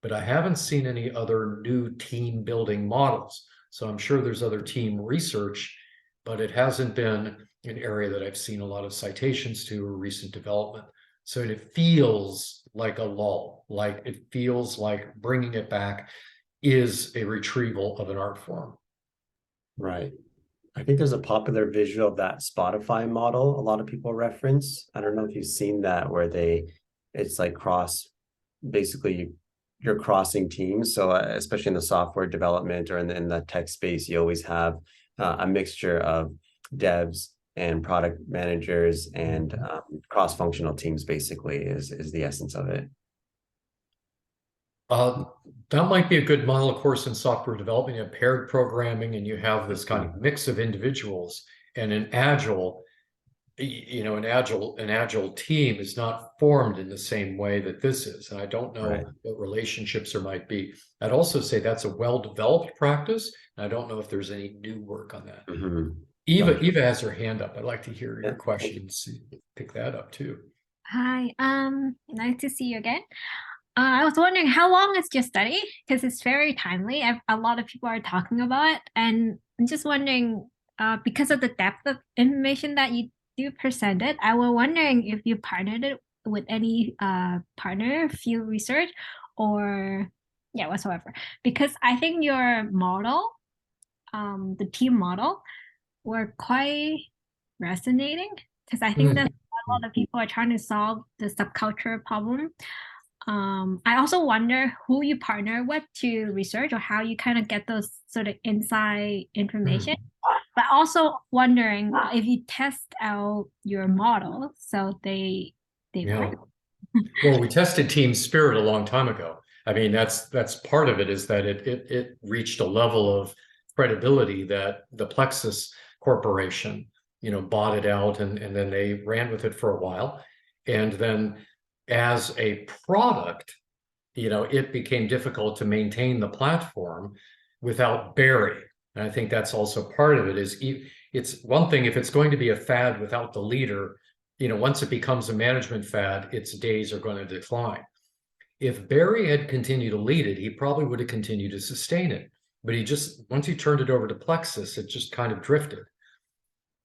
But I haven't seen any other new team building models. So I'm sure there's other team research, but it hasn't been an area that I've seen a lot of citations to or recent development. So it feels like a lull, like it feels like bringing it back is a retrieval of an art form. Right. I think there's a popular visual of that Spotify model a lot of people reference. I don't know if you've seen that, where it's like basically you're crossing teams. So especially in the software development or in the tech space, you always have a mixture of devs and product managers and cross-functional teams, basically is the essence of it. That might be a good model, of course, in software development. You have paired programming, and you have this kind of mix of individuals. And an agile team is not formed in the same way that this is. And I don't know what relationships there might be. I'd also say that's a well-developed practice. And I don't know if there's any new work on that. Mm-hmm. Eva has her hand up. I'd like to hear your questions. Pick that up too. Hi, nice to see you again. I was wondering, how long is your study? Because it's very timely. A lot of people are talking about it. And I'm just wondering, because of the depth of information that you do presented, I was wondering if you partnered it with any partner field research or yeah, whatsoever. Because I think your model, the team model, were quite resonating. Because I think that a lot of people are trying to solve the subculture problem. I also wonder who you partner with to research or how you kind of get those sort of inside information. But also wondering if you test out your model so they Yeah. work. Well, we tested Team Spirit a long time ago. I mean, that's part of it, is that it reached a level of credibility that the Plexus Corporation, bought it out, and then they ran with it for a while. And then as a product, it became difficult to maintain the platform without Barry. And I think that's also part of it. It's one thing if it's going to be a fad without the leader, once it becomes a management fad, its days are going to decline. If Barry had continued to lead it, he probably would have continued to sustain it. But once he turned it over to Plexus, it just kind of drifted.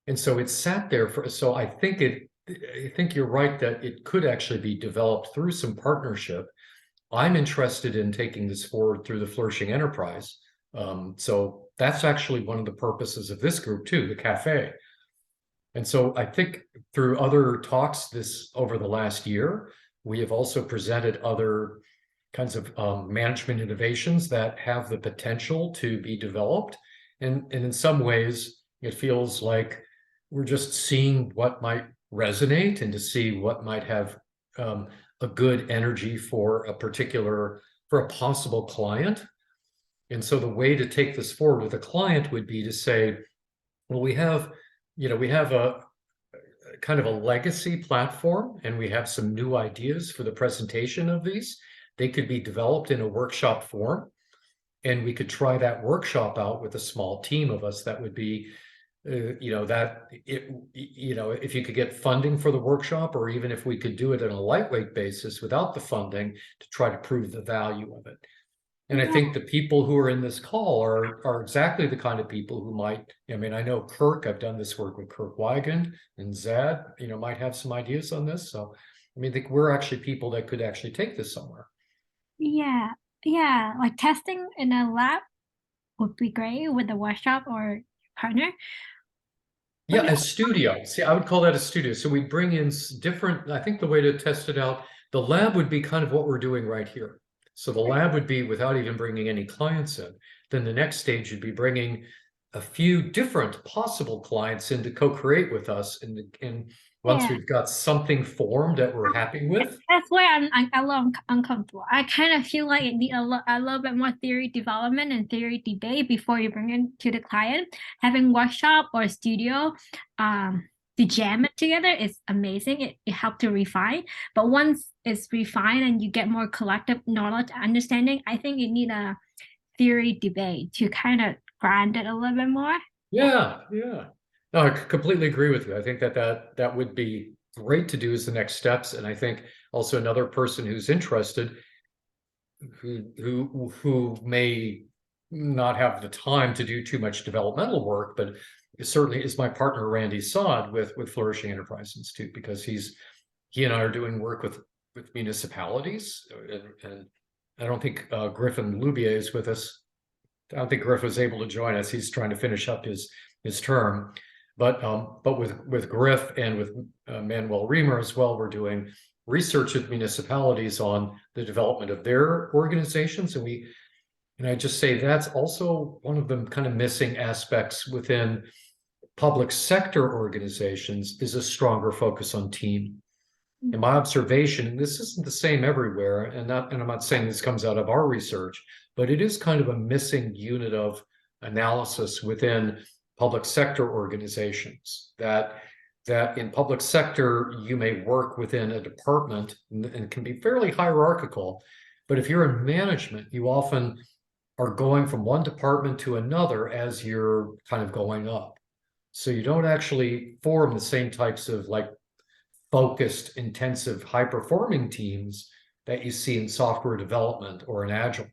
And so it sat there so I think you're right that it could actually be developed through some partnership. I'm interested in taking this forward through the Flourishing Enterprise. So that's actually one of the purposes of this group too, the cafe. And so I think through other talks over the last year, we have also presented other kinds of management innovations that have the potential to be developed. And in some ways, it feels like we're just seeing what might resonate and to see what might have a good energy for a possible client. And so the way to take this forward with a client would be to say, well, we have a kind of a legacy platform, and we have some new ideas for the presentation of these. They could be developed in a workshop form, and we could try that workshop out with a small team of us. That would be, if you could get funding for the workshop, or even if we could do it on a lightweight basis without the funding to try to prove the value of it. And I think the people who are in this call are exactly the kind of people who might, I know Kirk, I've done this work with Kirk Weigand, and Zad, might have some ideas on this. So, I think we're actually people that could actually take this somewhere. Yeah, like testing in a lab would be great with a workshop or partner. Yeah, a studio. See, I would call that a studio. So we bring in different, I think the way to test it out, the lab would be kind of what we're doing right here. So the lab would be without even bringing any clients in. Then the next stage would be bringing a few different possible clients in to co-create with us. And once we've got something formed that we're happy with. That's where I'm a little uncomfortable. I kind of feel like it need a little bit more theory development and theory debate before you bring it to the client. Having workshop or studio to jam it together is amazing. It helps to refine. But once it's refined and you get more collective knowledge understanding, I think you need a theory debate to kind of grind it a little bit more. Yeah. No, I completely agree with you. I think that would be great to do as the next steps. And I think also another person who's interested, who may not have the time to do too much developmental work, but it certainly is my partner, Randy Sod, with Flourishing Enterprise Institute, because he and I are doing work with municipalities. And I don't think Griffin Lubier is with us. I don't think Griff was able to join us. He's trying to finish up his term. But with Griff and with Manuel Reamer as well, we're doing research with municipalities on the development of their organizations. And I just say that's also one of the kind of missing aspects within public sector organizations, is a stronger focus on team. And my observation, and this isn't the same everywhere, and I'm not saying this comes out of our research, but it is kind of a missing unit of analysis within public sector organizations, that in public sector, you may work within a department and can be fairly hierarchical. But if you're in management, you often are going from one department to another as you're kind of going up. So you don't actually form the same types of like focused, intensive, high-performing teams that you see in software development or in Agile.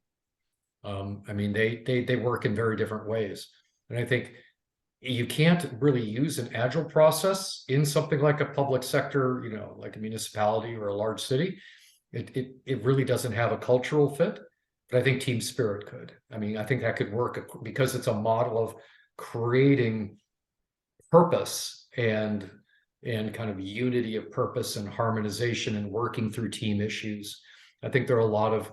They work in very different ways. And I think you can't really use an agile process in something like a public sector, you know, like a municipality or a large city. It really doesn't have a cultural fit, but I think team spirit could. I mean, I think that could work because it's a model of creating purpose and kind of unity of purpose and harmonization and working through team issues. I think there are a lot of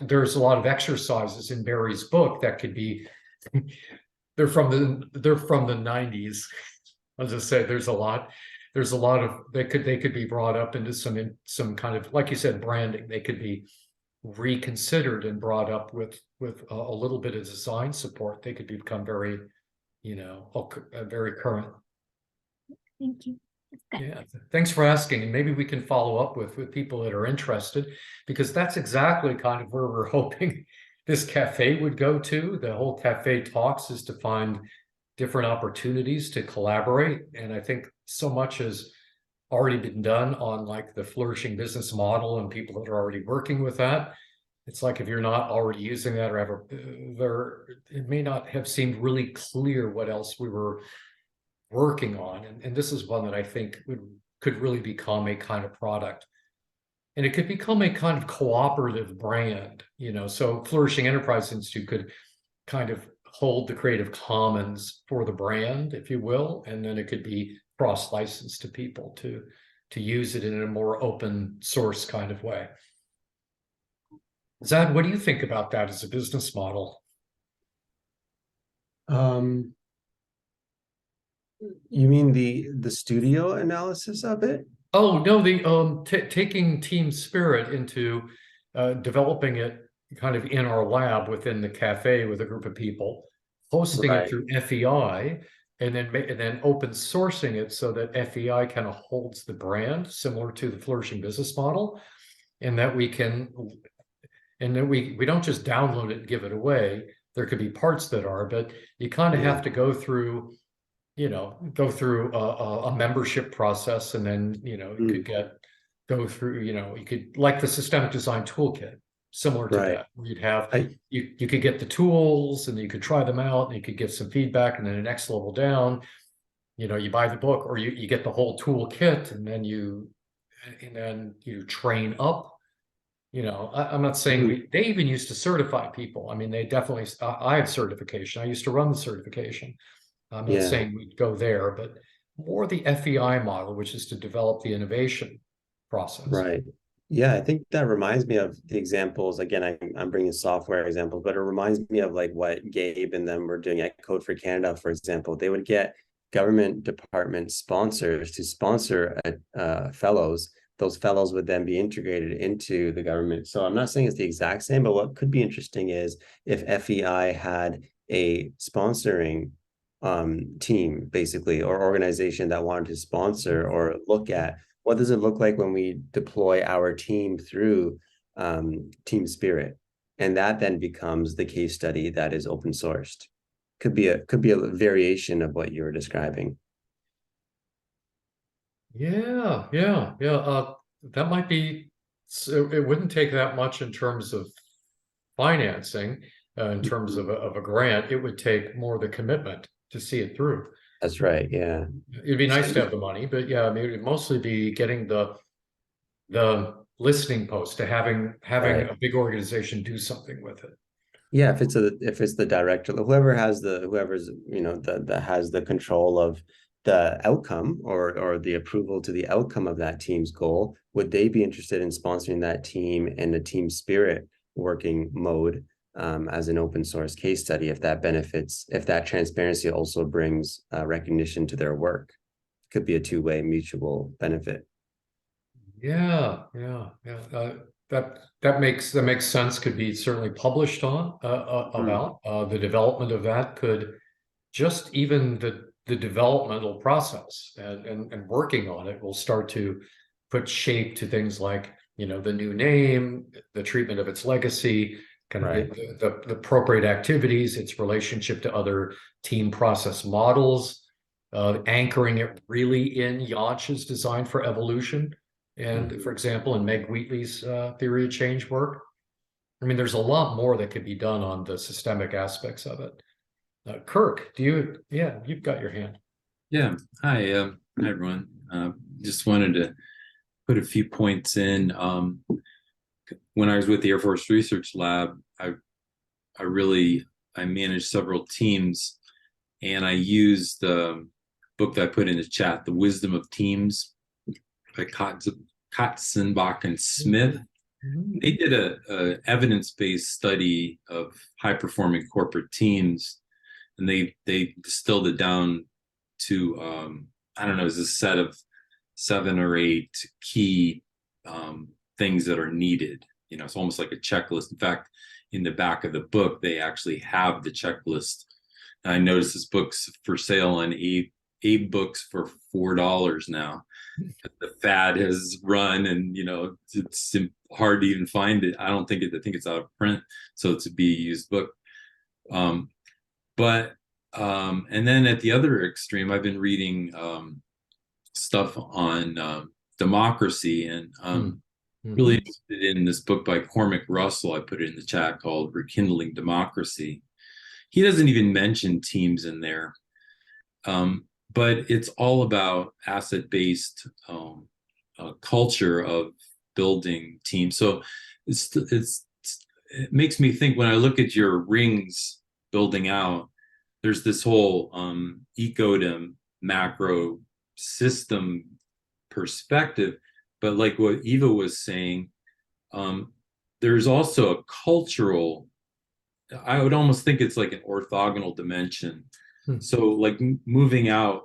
there's a lot of exercises in Barry's book that could be they're from the 90s. I'll just say there's a lot of they could be brought up into some kind of, like you said, branding. They could be reconsidered and brought up with a little bit of design support. They could become very, you know, very current. Thank you. Yeah, thanks for asking. And maybe we can follow up with people that are interested, because that's exactly kind of where we're hoping this cafe would go to. The whole cafe talks is to find different opportunities to collaborate. And I think so much has already been done on like the flourishing business model and people that are already working with that. It's like if you're not already using that or ever there, it may not have seemed really clear what else we were working on. And this is one that I think could really become a kind of product. And it could become a kind of cooperative brand, you know. So Flourishing Enterprise Institute could kind of hold the creative commons for the brand, if you will, and then it could be cross-licensed to people to use it in a more open source kind of way. Zad, what do you think about that as a business model? You mean the studio analysis of it? Oh no, the taking team spirit into developing it kind of in our lab within the cafe with a group of people, hosting it through FEI, and then open sourcing it so that FEI kind of holds the brand similar to the flourishing business model, and that we don't just download it and give it away. There could be parts that are, but you kind of have to go through, you know, a membership process, and then, you know, you could go through, you know, you could, like the systemic design toolkit, similar to that, where you'd have, you could get the tools and you could try them out and you could give some feedback, and then the next level down, you know, you buy the book or you get the whole toolkit, and then you train up. You know, I'm not saying they even used to certify people. I mean, they definitely, I have certification. I used to run the certification. I'm not saying we'd go there, but more the FEI model, which is to develop the innovation process. Right. Yeah, I think that reminds me of the examples. Again, I'm bringing software examples, but it reminds me of like what Gabe and them were doing at Code for Canada, for example. They would get government department sponsors to sponsor fellows. Those fellows would then be integrated into the government. So I'm not saying it's the exact same, but what could be interesting is if FEI had a sponsoring team, basically, or organization that wanted to sponsor or look at what does it look like when we deploy our team through Team Spirit, and that then becomes the case study that is open sourced. Could be a variation of what you were describing. Yeah. That might be. So it wouldn't take that much in terms of financing, in terms of a grant. It would take more the commitment to see it through. That's right. Yeah. It'd be nice to have the money, but yeah, I mean, it'd mostly be getting the listening post, to having a big organization do something with it. Yeah, if it's the director, whoever's you know that has the control of the outcome or the approval to the outcome of that team's goal, would they be interested in sponsoring that team in the Team Spirit working mode as an open source case study, if that transparency also brings recognition to their work? Could be a two-way mutual benefit. Yeah. That makes sense. Could be certainly published on about the development of that. Could just even the developmental process and working on it will start to put shape to things like, you know, the new name, the treatment of its legacy, kind of the appropriate activities, its relationship to other team process models, anchoring it really in Yach's design for evolution. And for example, in Meg Wheatley's theory of change work. I mean, there's a lot more that could be done on the systemic aspects of it. Kirk, you've got your hand. Yeah. Hi, hi everyone. Just wanted to put a few points in. When I was with the Air Force Research Lab, I managed several teams, and I used the book that I put in the chat, The Wisdom of Teams by Katzenbach and Smith. They did a evidence-based study of high-performing corporate teams, and they distilled it down to I don't know, it's a set of 7 or 8 key things that are needed. You know, it's almost like a checklist. In fact, in the back of the book, they actually have the checklist. And I noticed this book's for sale on Abe Books for $4 now. The fad has run, and you know, it's hard to even find it. I think it's out of print, so it's a be used book. And then at the other extreme, I've been reading stuff on democracy, and really interested in this book by Cormac Russell. I put it in the chat, called Rekindling Democracy. He doesn't even mention teams in there, but it's all about asset-based culture of building teams. So it makes me think, when I look at your rings building out, there's this whole eco to macro system perspective, but like what Eva was saying, there's also a cultural, I would almost think it's like an orthogonal dimension. So like moving out,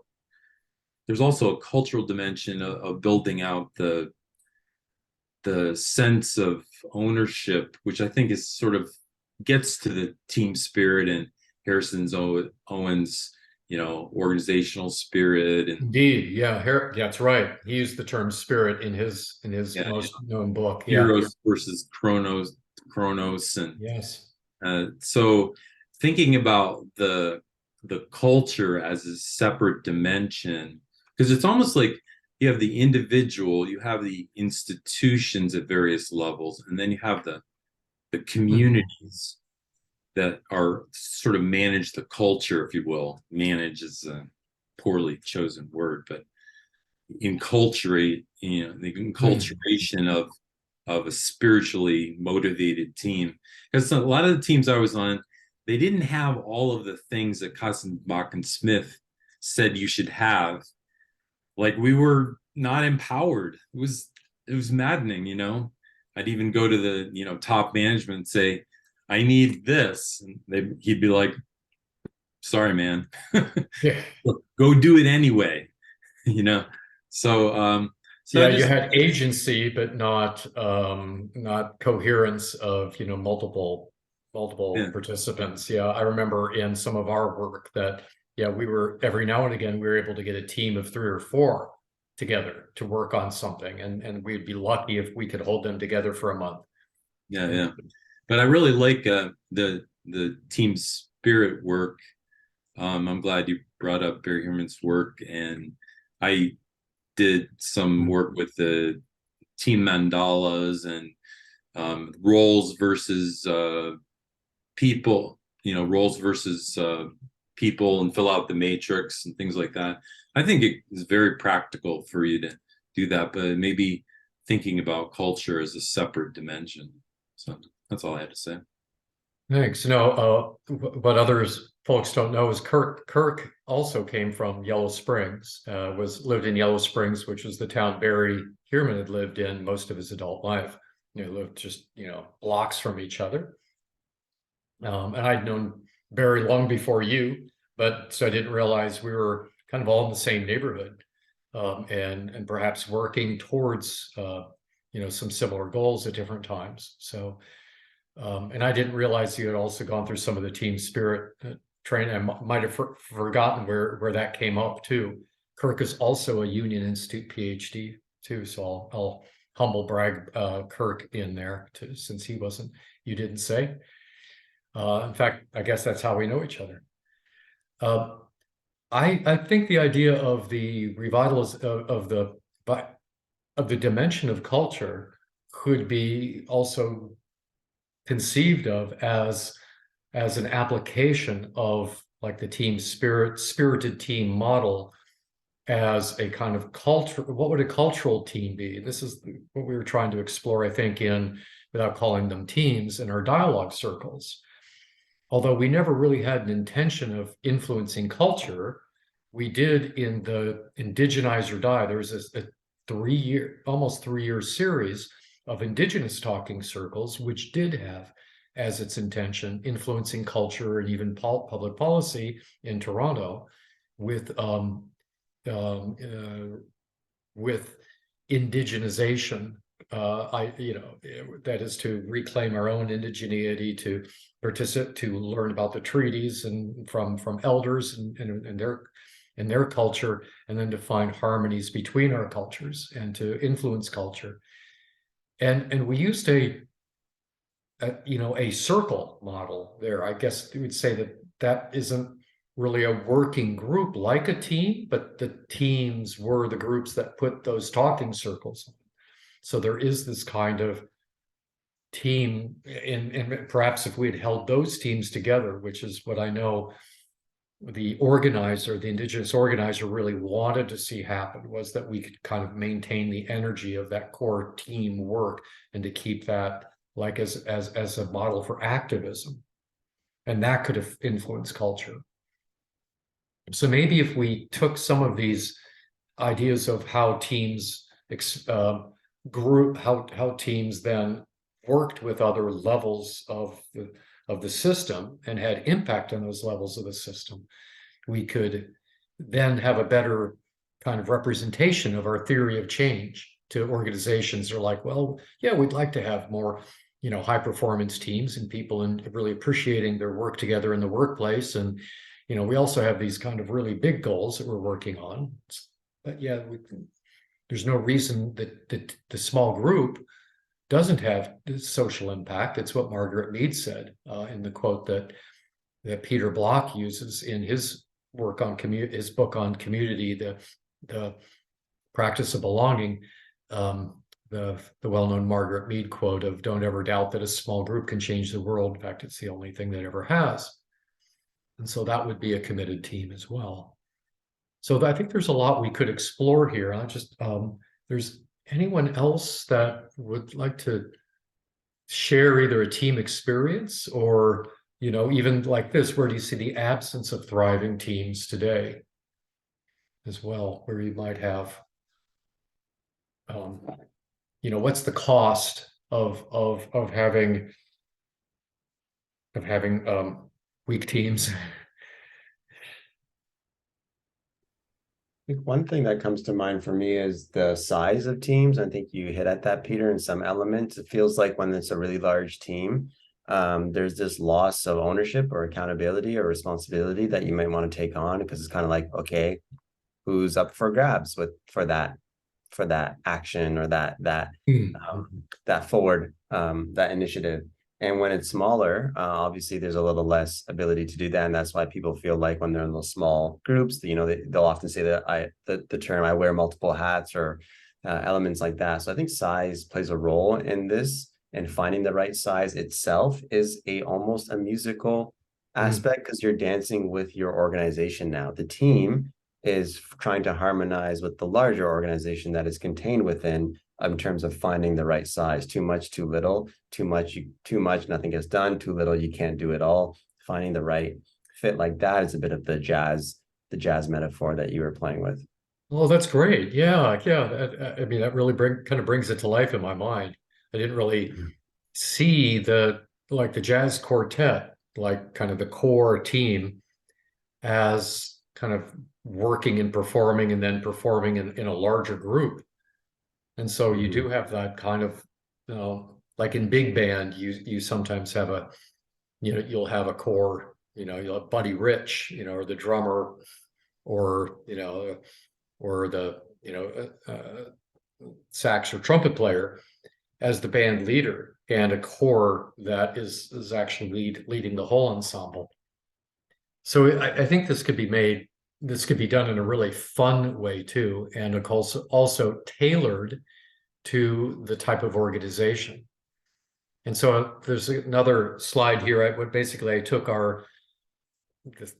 there's also a cultural dimension of building out the sense of ownership, which I think is sort of gets to the team spirit and Harrison Owens, you know, organizational spirit. And Indeed, yeah, that's right. He used the term spirit in his most known book. Heroes versus Chronos, and yes. So thinking about the culture as a separate dimension, because it's almost like you have the individual, you have the institutions at various levels, and then you have the communities that are sort of manage the culture, if you will. Manage is a poorly chosen word, but enculturate, you know, the enculturation of a spiritually motivated team. Because a lot of the teams I was on, they didn't have all of the things that Katzenbach and Smith said you should have. Like, we were not empowered. It was maddening, you know. I'd even go to the, you know, top management and say, I need this, and he'd be like, sorry, man. Go do it anyway. You know. So yeah, you had agency, but not coherence of, you know, multiple participants. Yeah, I remember in some of our work that, yeah, we were, every now and again, we were able to get a team of 3 or 4 together to work on something, and we'd be lucky if we could hold them together for a month. Yeah. But I really like the team spirit work. I'm glad you brought up Barry Herman's work, and I did some work with the team mandalas and roles versus people, you know, roles versus people, and fill out the matrix and things like that. I think it is very practical for you to do that, but maybe thinking about culture as a separate dimension. So that's all I had to say. Thanks. No, what others folks don't know is Kirk also came from Yellow Springs, lived in Yellow Springs, which was the town Barry Heerman had lived in most of his adult life. They lived just, you know, blocks from each other. And I'd known Barry long before you, but so I didn't realize we were kind of all in the same neighborhood, and perhaps working towards you know, some similar goals at different times. So. And I didn't realize you had also gone through some of the team spirit training. I might have forgotten where that came up too. Kirk is also a Union Institute PhD too, so I'll humble brag Kirk in there too, since he wasn't. You didn't say. In fact, I guess that's how we know each other. I think the idea of the revitalization of the dimension of culture could be also conceived of as an application of like the team spirited team model as a kind of culture. What would a cultural team be? This is what we were trying to explore, I think, without calling them teams, in our dialogue circles. Although we never really had an intention of influencing culture, we did in the Indigenize or Die. There was a almost 3-year series of Indigenous talking circles, which did have as its intention influencing culture and even public policy in Toronto with indigenization. That is to reclaim our own indigeneity, to participate, to learn about the treaties and from elders and their culture, and then to find harmonies between our cultures and to influence culture. And we used a circle model there. I guess we would say that isn't really a working group like a team, but the teams were the groups that put those talking circles on. So there is this kind of team, and perhaps if we had held those teams together, which is what I know the Indigenous organizer really wanted to see happen, was that we could kind of maintain the energy of that core team work and to keep that like as a model for activism. And that could have influenced culture. So maybe if we took some of these ideas of how teams how teams then worked with other levels of the system and had impact on those levels of the system, we could then have a better kind of representation of our theory of change to organizations that are like, well, yeah, we'd like to have more, high performance teams and people and really appreciating their work together in the workplace. And, we also have these kind of really big goals that we're working on. But yeah, there's no reason that the small group doesn't have social impact. It's what Margaret Mead said in the quote that Peter Block uses in his work on his book on community, the practice of belonging. The well-known Margaret Mead quote of "Don't ever doubt that a small group can change the world. In fact, it's the only thing that ever has." And so that would be a committed team as well. So I think there's a lot we could explore here. There's anyone else that would like to share either a team experience or, even like this, where do you see the absence of thriving teams today as well, where you might have, what's the cost of having weak teams? I think one thing that comes to mind for me is the size of teams. I think you hit at that, Peter, in some elements. It feels like when it's a really large team, there's this loss of ownership or accountability or responsibility that you might want to take on, because it's kind of like, okay, who's up for grabs for that action or that forward, that initiative. And when it's smaller, obviously there's a little less ability to do that. And that's why people feel like when they're in those small groups, they'll often say that the term "I wear multiple hats" or elements like that. So I think size plays a role in this, and finding the right size itself is almost a musical aspect, because you're dancing with your organization now. The team is trying to harmonize with the larger organization that is contained within, in terms of finding the right size. Too much, too little. Too much, nothing gets done. Too little, you can't do it all. Finding the right fit like that is a bit of the jazz metaphor that you were playing with. Oh, that's great. Yeah. That really kind of brings it to life in my mind. I didn't really see the jazz quartet, like kind of the core team, as kind of working and performing and then performing in a larger group. And so you do have that kind of, like in big band, you sometimes have you'll have a core, you'll have Buddy Rich, or the drummer, or the sax or trumpet player as the band leader, and a core that is actually leading the whole ensemble. So I think this could be done in a really fun way too, and also tailored to the type of organization. And so there's another slide here. I took our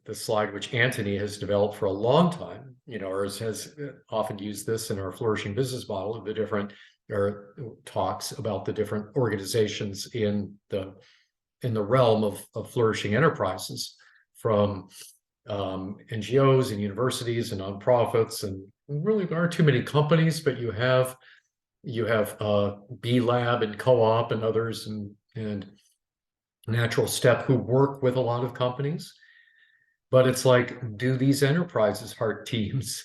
the slide which Anthony has developed for a long time, or has often used this in our flourishing business model of the different, or talks about the different organizations in the realm of flourishing enterprises, from NGOs and universities and nonprofits, and really there aren't too many companies, but you have B Lab and Co-op and others, and Natural Step, who work with a lot of companies. But it's like, do these enterprises heart teams?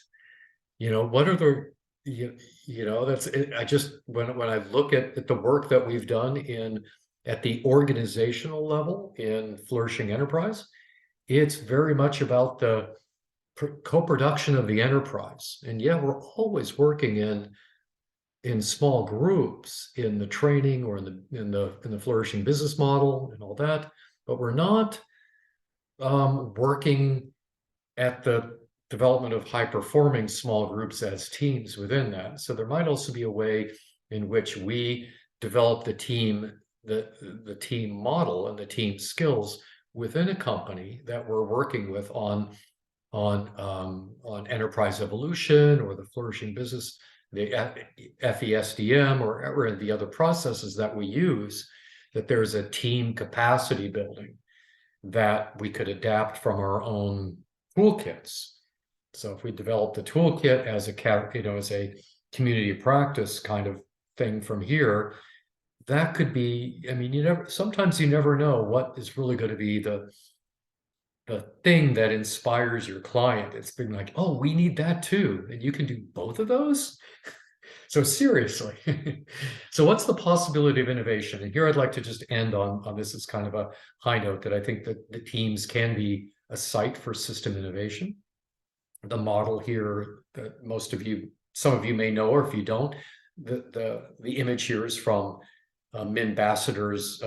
What are the, that's it. I just, when I look at the work that we've done at the organizational level in Flourishing Enterprise, it's very much about the co-production of the enterprise. And yeah, we're always working in small groups in the training or in the flourishing business model and all that, but we're not working at the development of high-performing small groups as teams within that. So there might also be a way in which we develop the team model and the team skills within a company that we're working with on enterprise evolution, or the flourishing business, the FESDM, or the other processes that we use, that there's a team capacity building that we could adapt from our own toolkits. So if we develop the toolkit as a community practice kind of thing from here, that could be, sometimes you never know what is really going to be the thing that inspires your client. It's been like, oh, we need that too, and you can do both of those. So seriously, so what's the possibility of innovation? And here I'd like to just end on this as kind of a high note, that I think that the teams can be a site for system innovation. The model here that some of you may know, or if you don't, the image here is from Ambassadors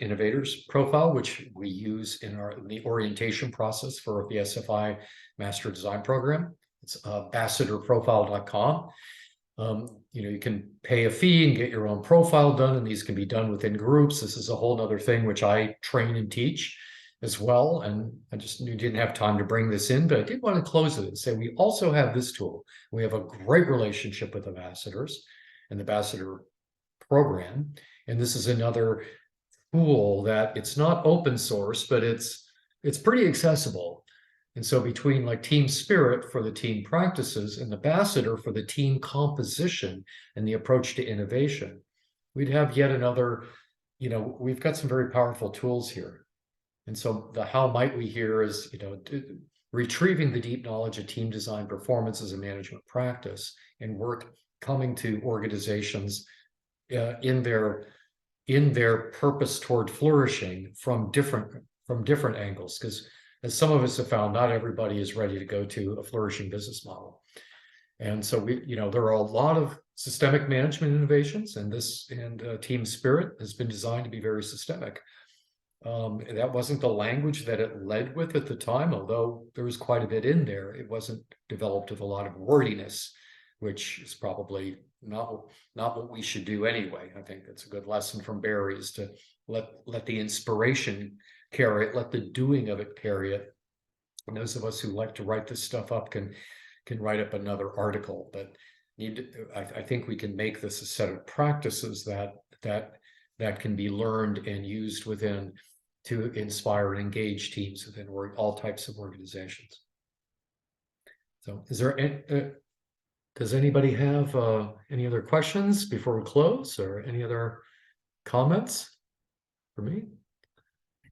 Innovators profile, which we use in the orientation process for the SFI Master Design Program. It's ambassadorprofile.com. You can pay a fee and get your own profile done, and these can be done within groups. This is a whole other thing which I train and teach as well, and I just didn't have time to bring this in, but I did want to close it and say we also have this tool. We have a great relationship with ambassadors and the ambassador program, and this is another tool that it's not open source, but it's pretty accessible. And so between like Team Spirit for the team practices and Ambassador for the team composition and the approach to innovation, we'd have yet another, we've got some very powerful tools here. And so the how might we here is, retrieving the deep knowledge of team design, performance as a management practice, and work coming to organizations in their purpose toward flourishing from different angles. Because as some of us have found, not everybody is ready to go to a flourishing business model. And so there are a lot of systemic management innovations, and Team Spirit has been designed to be very systemic. That wasn't the language that it led with at the time, although there was quite a bit in there. It wasn't developed with a lot of wordiness, which is probably not what we should do anyway. I think that's a good lesson from Barry, is to let the inspiration carry it, let the doing of it carry it. And those of us who like to write this stuff up can write up another article, but I think we can make this a set of practices that can be learned and used within to inspire and engage teams within all types of organizations. So does anybody have any other questions before we close, or any other comments for me?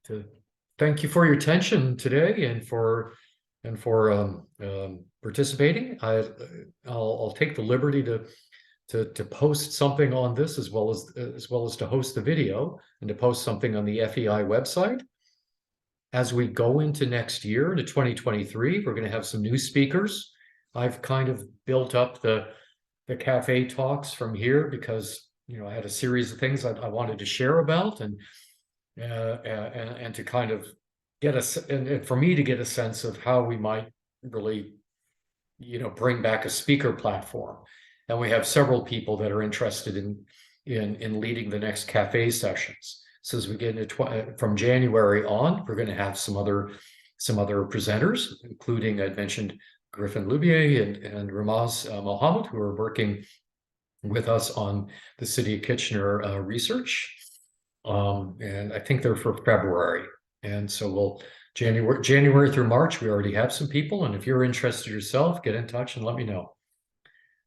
To thank you for your attention today and for participating. I'll take the liberty to post something on this, as well as to host the video and to post something on the FEI website. As we go into next year, into 2023, we're going to have some new speakers. I've kind of built up the cafe talks from here because I had a series of things I wanted to share about, and to kind of and for me to get a sense of how we might really bring back a speaker platform. And we have several people that are interested in leading the next cafe sessions. So as we get into from January on, we're going to have some other some other presenters, including I'd mentioned Griffin Lubier and Ramaz Mohammed, who are working with us on the City of Kitchener research. And I think they're for February. And so we'll January through March, we already have some people. And if you're interested yourself, get in touch and let me know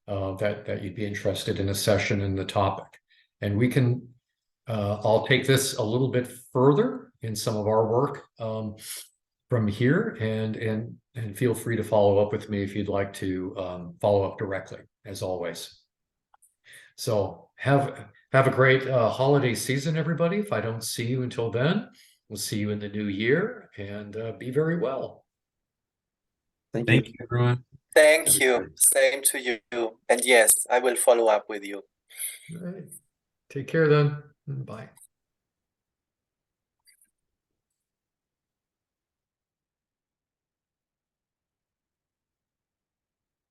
that you'd be interested in a session in the topic. And we can, I'll take this a little bit further in some of our work from here, and feel free to follow up with me if you'd like to follow up directly, as always. So have a great holiday season, everybody. If I don't see you until then, we'll see you in the new year, and be very well. Thank Thank you. you, everyone. Thank you. Same to you. And yes, I will follow up with you. All right. Take care then. Bye.